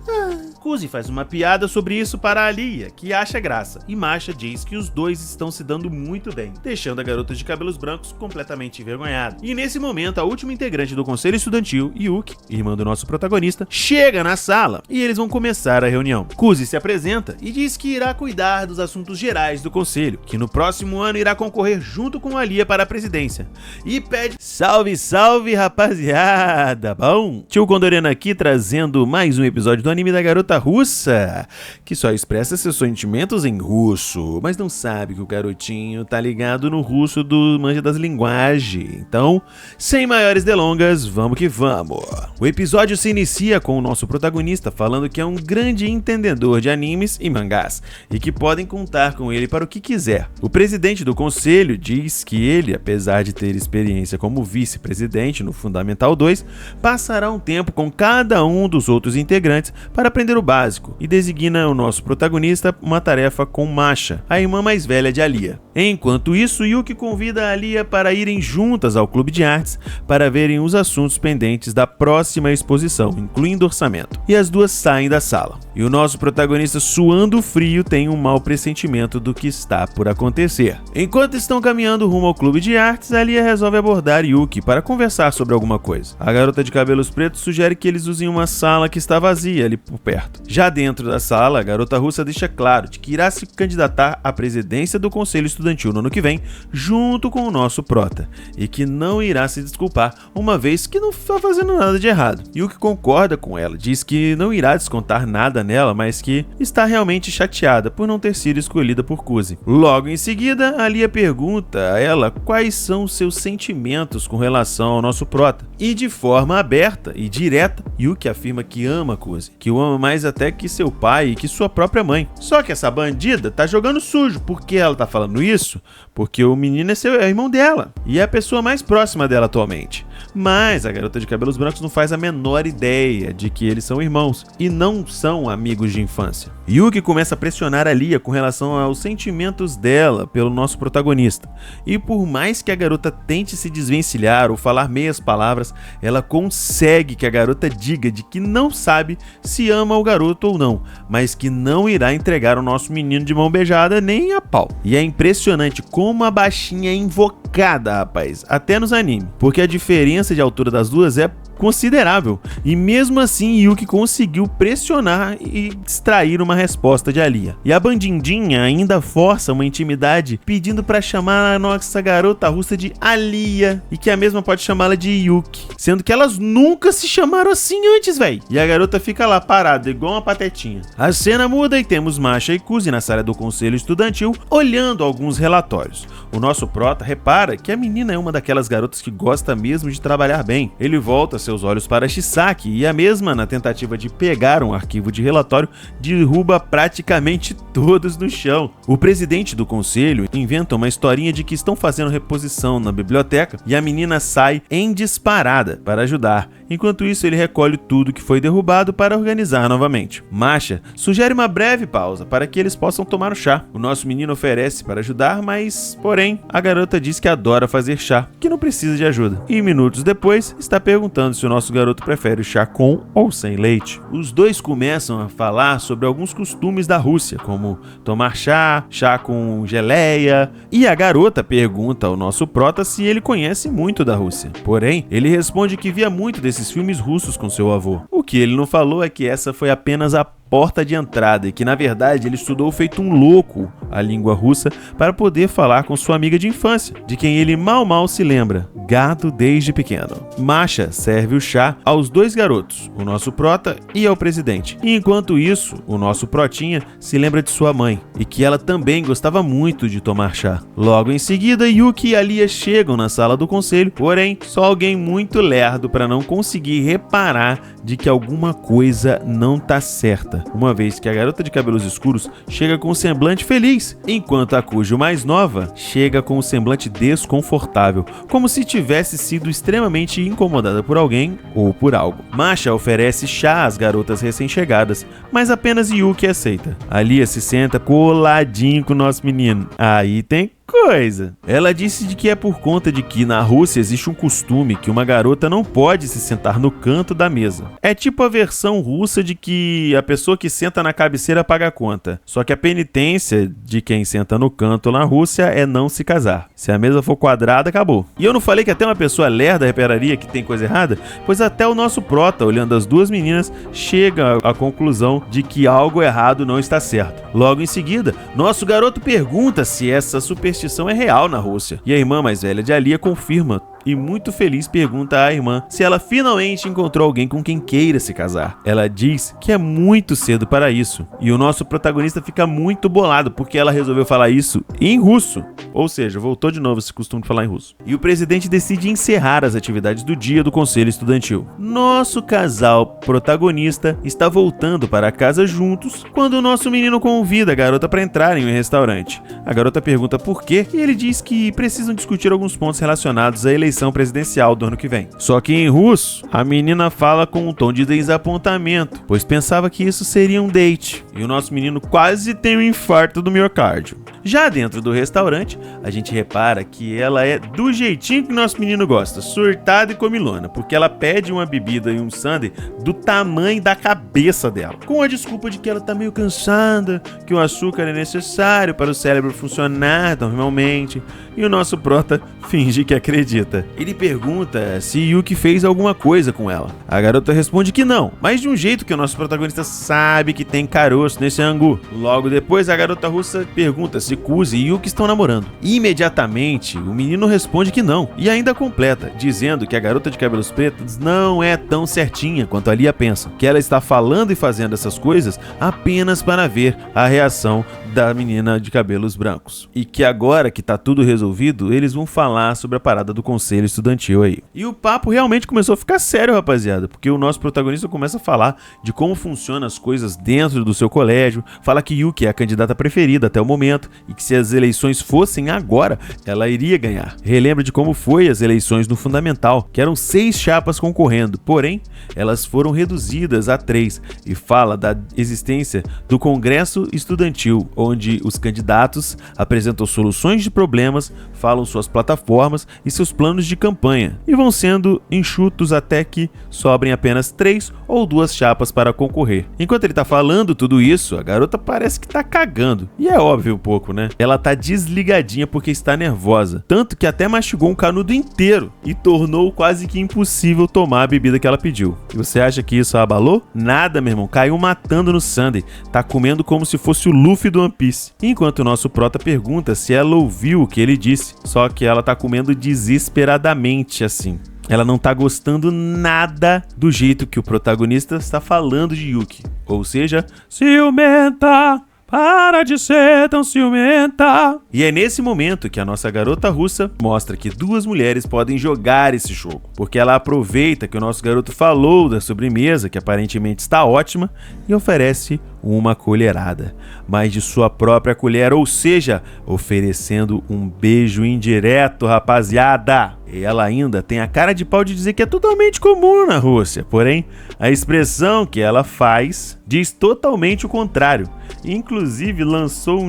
Kuzi faz uma piada sobre isso para a Alia, que acha graça. E Masha diz que os dois estão se dando muito bem, deixando a garota de cabelos brancos completamente envergonhada. E nesse momento, a última integrante do conselho estudantil, Yuki, irmã do nosso protagonista, chega na sala e eles vão começar a reunião. Kuzi se apresenta e diz que irá cuidar dos assuntos gerais do conselho, que no próximo ano irá concorrer junto com a Alia para a presidência. E pede: salve, salve, rapaziada! Bom, Tio Condoriano aqui trazendo mais um episódio do anime da garota russa, que só expressa seus sentimentos em russo, mas não sabe que o garotinho tá ligado no russo do manja das linguagens. Então, sem maiores delongas, vamos que vamos. O episódio se inicia com o nosso protagonista falando que é um grande entendedor de animes e mangás e que podem contar com ele para o que quiser. O presidente do conselho diz que ele, apesar de ter experiência como vice-presidente no Fundamental 2, passará um tempo com cada um dos outros integrantes para aprender o básico e designa o nosso protagonista uma tarefa com Masha, a irmã mais velha de Alia. Enquanto isso, Yuki convida a Alia para irem juntas ao clube de artes para verem os assuntos pendentes da próxima exposição, incluindo orçamento. E as duas saem da sala. E o nosso protagonista, suando frio, tem um mau pressentimento do que está por acontecer. Enquanto estão caminhando rumo ao clube de artes, Alia resolve abordar Yuki para conversar sobre alguma coisa. A garota de cabelos pretos sugere que eles usem uma sala que está vazia ali por perto. Já dentro da sala, a garota russa deixa claro de que irá se candidatar à presidência do conselho estudantil no ano que vem, junto com o nosso prota, e que não irá se desculpar, uma vez que não está fazendo nada de errado. Yuki concorda com ela, diz que não irá descontar nada nela, mas que está realmente chateada por não ter sido escolhida por Kuzi. Logo em seguida, Alia pergunta a ela quais são os seus sentimentos com relação ao nosso prota, e de forma aberta e direta, Yuki afirma que ama Kuzi, que o ama mais mais até que seu pai e que sua própria mãe. Só que essa bandida tá jogando sujo. Por que ela tá falando isso? Porque o menino é irmão dela e é a pessoa mais próxima dela atualmente. Mas a garota de cabelos brancos não faz a menor ideia de que eles são irmãos e não são amigos de infância. Yuki começa a pressionar a Lia com relação aos sentimentos dela pelo nosso protagonista. E por mais que a garota tente se desvencilhar ou falar meias palavras, ela consegue que a garota diga de que não sabe se ama o garoto ou não, mas que não irá entregar o nosso menino de mão beijada nem a pau. E é impressionante como a baixinha é invocada, rapaz, até nos animes, porque a diferença de altura das duas é considerável, e mesmo assim Yuki conseguiu pressionar e extrair uma resposta de Alia. E a bandindinha ainda força uma intimidade pedindo para chamar a nossa garota russa de Alia e que a mesma pode chamá-la de Yuki, sendo que elas nunca se chamaram assim antes, véi. E a garota fica lá parada igual uma patetinha. A cena muda e temos Masha e Kuzi na sala do conselho estudantil olhando alguns relatórios. O nosso prota repara que a menina é uma daquelas garotas que gosta mesmo de trabalhar bem. Ele volta seus olhos para Chisaki e a mesma, na tentativa de pegar um arquivo de relatório, derruba praticamente todos no chão. O presidente do conselho inventa uma historinha de que estão fazendo reposição na biblioteca e a menina sai em disparada para ajudar. Enquanto isso, ele recolhe tudo que foi derrubado para organizar novamente. Masha sugere uma breve pausa para que eles possam tomar o chá. O nosso menino oferece para ajudar, mas, porém, a garota diz que adora fazer chá, que não precisa de ajuda. E minutos depois, está perguntando se o nosso garoto prefere o chá com ou sem leite. Os dois começam a falar sobre alguns costumes da Rússia, como tomar chá, chá com geleia, e a garota pergunta ao nosso prota se ele conhece muito da Rússia. Porém, ele responde que via muito desses filmes russos com seu avô. O que ele não falou é que essa foi apenas a porta de entrada e que na verdade ele estudou feito um louco a língua russa para poder falar com sua amiga de infância, de quem ele mal se lembra, gado desde pequeno. Masha serve o chá aos dois garotos, o nosso prota e ao presidente. E enquanto isso, o nosso protinha se lembra de sua mãe e que ela também gostava muito de tomar chá. Logo em seguida, Yuki e Alia chegam na sala do conselho, porém só alguém muito lerdo para não conseguir reparar de que alguma coisa não tá certa, uma vez que a garota de cabelos escuros chega com um semblante feliz, enquanto a Kujo mais nova chega com um semblante desconfortável, como se tivesse sido extremamente incomodada por alguém ou por algo. Masha oferece chá às garotas recém-chegadas, mas apenas Yuki aceita. Alia se senta coladinho com o nosso menino. Aí tem coisa. Ela disse de que é por conta de que na Rússia existe um costume que uma garota não pode se sentar no canto da mesa. É tipo a versão russa de que a pessoa que senta na cabeceira paga a conta. Só que a penitência de quem senta no canto na Rússia é não se casar. Se a mesa for quadrada, acabou. E eu não falei que até uma pessoa lerda repararia que tem coisa errada? Pois até o nosso prota, olhando as duas meninas, chega à conclusão de que algo errado não está certo. Logo em seguida, nosso garoto pergunta se essa superstição é real na Rússia. E a irmã mais velha de Alia confirma e muito feliz pergunta à irmã se ela finalmente encontrou alguém com quem queira se casar. Ela diz que é muito cedo para isso. E o nosso protagonista fica muito bolado porque ela resolveu falar isso em russo. Ou seja, voltou de novo esse costume de falar em russo. E o presidente decide encerrar as atividades do dia do conselho estudantil. Nosso casal protagonista está voltando para casa juntos quando o nosso menino convida a garota para entrar em um restaurante. A garota pergunta por quê e ele diz que precisam discutir alguns pontos relacionados à eleição presidencial do ano que vem. Só que em russo, a menina fala com um tom de desapontamento, pois pensava que isso seria um date. E o nosso menino quase tem um infarto do miocárdio. Já dentro do restaurante, a gente repara que ela é do jeitinho que nosso menino gosta, surtada e comilona, porque ela pede uma bebida e um sundae do tamanho da cabeça dela, com a desculpa de que ela tá meio cansada, que o açúcar é necessário para o cérebro funcionar normalmente, e o nosso prota finge que acredita. Ele pergunta se Yuki fez alguma coisa com ela. A garota responde que não, mas de um jeito que o nosso protagonista sabe que tem caroço nesse angu. Logo depois, a garota russa pergunta se Kuzi e Yuki estão namorando. Imediatamente, o menino responde que não, e ainda completa, dizendo que a garota de cabelos pretos não é tão certinha quanto a Lia pensa, que ela está falando e fazendo essas coisas apenas para ver a reação da menina de cabelos brancos. E que agora que tá tudo resolvido, eles vão falar sobre a parada do conselho estudantil aí. E o papo realmente começou a ficar sério, rapaziada, porque o nosso protagonista começa a falar de como funcionam as coisas dentro do seu colégio, fala que Yuki é a candidata preferida até o momento e que se as eleições fossem agora, ela iria ganhar. Relembra de como foi as eleições no Fundamental, que eram 6 chapas concorrendo, porém, elas foram reduzidas a 3 e fala da existência do Congresso Estudantil, onde os candidatos apresentam soluções de problemas, falam suas plataformas e seus planos de campanha e vão sendo enxutos até que sobrem apenas 3 ou 2 chapas para concorrer. Enquanto ele tá falando tudo isso, a garota parece que tá cagando. E é óbvio um pouco, né? Ela tá desligadinha porque está nervosa, tanto que até mastigou um canudo inteiro e tornou quase que impossível tomar a bebida que ela pediu. E você acha que isso a abalou? Nada, meu irmão, caiu matando no Sunday, tá comendo como se fosse o Luffy do One Piece. Enquanto o nosso prota pergunta se ela ouviu o que ele disse, só que ela tá comendo desesperadamente assim. Ela não tá gostando nada do jeito que o protagonista está falando de Yuki. Ou seja, ciumenta! Para de ser tão ciumenta! E é nesse momento que a nossa garota russa mostra que 2 mulheres podem jogar esse jogo, porque ela aproveita que o nosso garoto falou da sobremesa, que aparentemente está ótima, e oferece uma colherada, mas de sua própria colher, ou seja, oferecendo um beijo indireto, rapaziada. E ela ainda tem a cara de pau de dizer que é totalmente comum na Rússia, porém, a expressão que ela faz diz totalmente o contrário. Inclusive lançou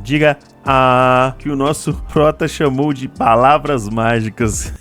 diga que o nosso prota chamou de palavras mágicas.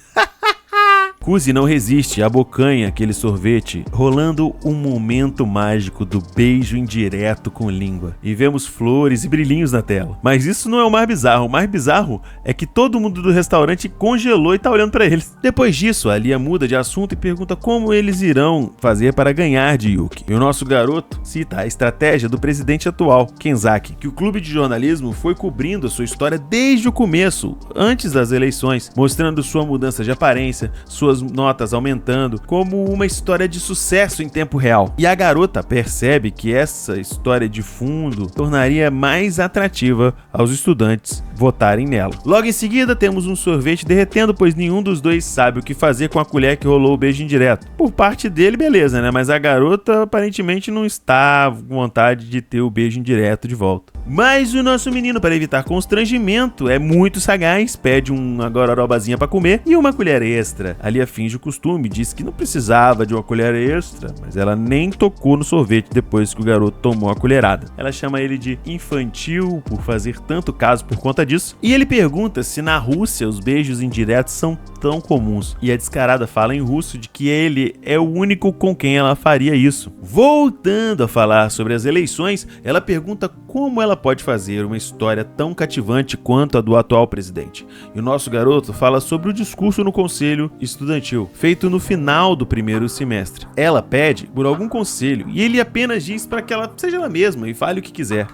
Kuzi não resiste, abocanha aquele sorvete, rolando um momento mágico do beijo indireto com língua. E vemos flores e brilhinhos na tela. Mas isso não é o mais bizarro. O mais bizarro é que todo mundo do restaurante congelou e tá olhando pra eles. Depois disso, a Lia muda de assunto e pergunta como eles irão fazer para ganhar de Yuki. E o nosso garoto cita a estratégia do presidente atual, Kenzaki, que o clube de jornalismo foi cobrindo a sua história desde o começo, antes das eleições, mostrando sua mudança de aparência, suas notas aumentando, como uma história de sucesso em tempo real. E a garota percebe que essa história de fundo tornaria mais atrativa aos estudantes votarem nela. Logo em seguida, temos um sorvete derretendo, pois nenhum dos dois sabe o que fazer com a colher que rolou o beijo indireto. Por parte dele, beleza, né? Mas a garota aparentemente não está com vontade de ter o beijo indireto de volta. Mas o nosso menino, para evitar constrangimento, é muito sagaz, pede uma gororobazinha para comer e uma colher extra. Ali finge o costume, disse que não precisava de uma colher extra, mas ela nem tocou no sorvete depois que o garoto tomou a colherada. Ela chama ele de infantil por fazer tanto caso por conta disso, e ele pergunta se na Rússia os beijos indiretos são tão comuns, e a descarada fala em russo de que ele é o único com quem ela faria isso. Voltando a falar sobre as eleições, ela pergunta como ela pode fazer uma história tão cativante quanto a do atual presidente. E o nosso garoto fala sobre o discurso no conselho estudantil, feito no final do primeiro semestre. Ela pede por algum conselho e ele apenas diz para que ela seja ela mesma e fale o que quiser.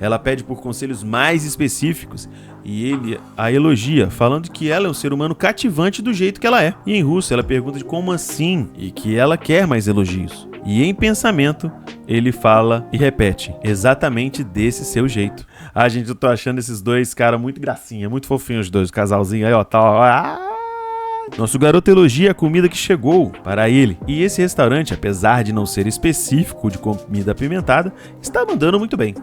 Ela pede por conselhos mais específicos e ele a elogia, falando que ela é um ser humano cativante do jeito que ela é. E em russo ela pergunta de como assim e que ela quer mais elogios. E em pensamento, ele fala e repete, exatamente desse seu jeito. Gente, eu tô achando esses dois caras muito gracinha, muito fofinhos os dois, o casalzinho aí, ó, tá, Nosso garoto elogia a comida que chegou para ele. E esse restaurante, apesar de não ser específico de comida apimentada, está mandando muito bem.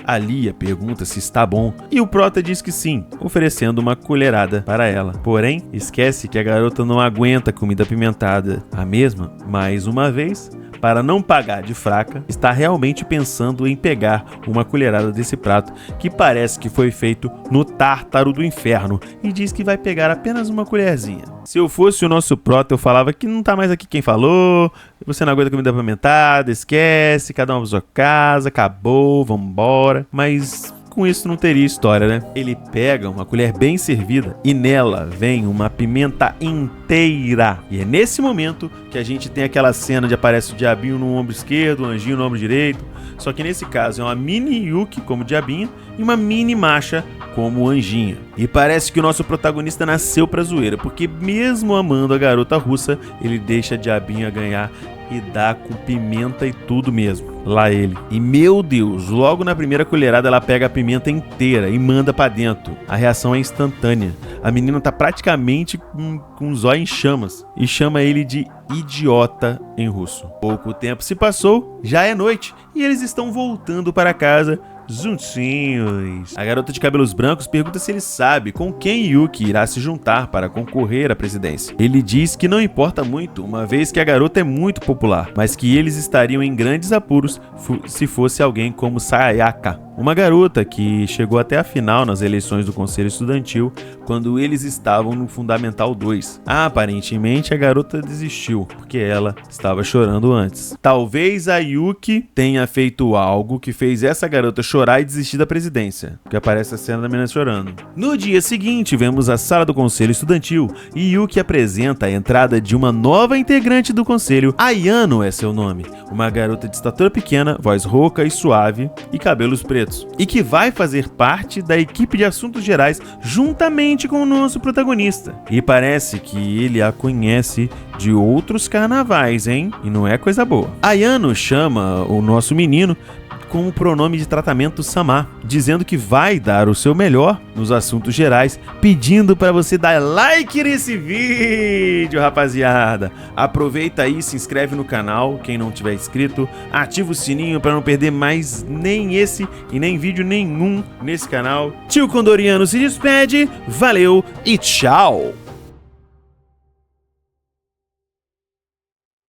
A Lia pergunta se está bom e o prota diz que sim, oferecendo uma colherada para ela. Porém, esquece que a garota não aguenta comida apimentada. A mesma, mais uma vez, para não pagar de fraca, está realmente pensando em pegar uma colherada desse prato que parece que foi feito no Tártaro do Inferno e diz que vai pegar apenas uma colherzinha. Se eu fosse o nosso prota, eu falava que não tá mais aqui quem falou, você não aguenta comida apimentada, esquece, cada um pra sua casa, acabou, vambora. Mas com isso não teria história, né? Ele pega uma colher bem servida e nela vem uma pimenta inteira. E é nesse momento que a gente tem aquela cena de aparece o diabinho no ombro esquerdo, o anjinho no ombro direito. Só que nesse caso é uma mini Yuki como diabinha e uma mini Masha como anjinha. E parece que o nosso protagonista nasceu pra zoeira, porque mesmo amando a garota russa, ele deixa a diabinha ganhar e dá com pimenta e tudo mesmo. Lá ele. E meu Deus, logo na primeira colherada ela pega a pimenta inteira e manda pra dentro. A reação é instantânea. A menina tá praticamente com os olhos em chamas e chama ele de idiota em russo. Pouco tempo se passou, já é noite e eles estão voltando para casa juntinhos. A garota de cabelos brancos pergunta se ele sabe com quem Yuki irá se juntar para concorrer à presidência. Ele diz que não importa muito, uma vez que a garota é muito popular, mas que eles estariam em grandes apuros se fosse alguém como Sayaka, uma garota que chegou até a final nas eleições do Conselho Estudantil quando eles estavam no Fundamental 2. Aparentemente a garota desistiu, porque ela estava chorando antes. Talvez a Yuki tenha feito algo que fez essa garota chorar e desistir da presidência, porque aparece a cena da menina chorando. No dia seguinte, vemos a sala do Conselho Estudantil e Yuki apresenta a entrada de uma nova integrante do conselho. Ayano é seu nome, uma garota de estatura pequena, voz rouca e suave e cabelos pretos, e que vai fazer parte da equipe de assuntos gerais juntamente com o nosso protagonista. E parece que ele a conhece de outros carnavais, hein? E não é coisa boa. Ayano chama o nosso menino com o pronome de tratamento Sama, dizendo que vai dar o seu melhor nos assuntos gerais, pedindo para você dar like nesse vídeo, rapaziada. Aproveita aí, se inscreve no canal, quem não tiver inscrito, ativa o sininho para não perder mais nem esse e nem vídeo nenhum nesse canal. Tio Condoriano se despede, valeu e tchau!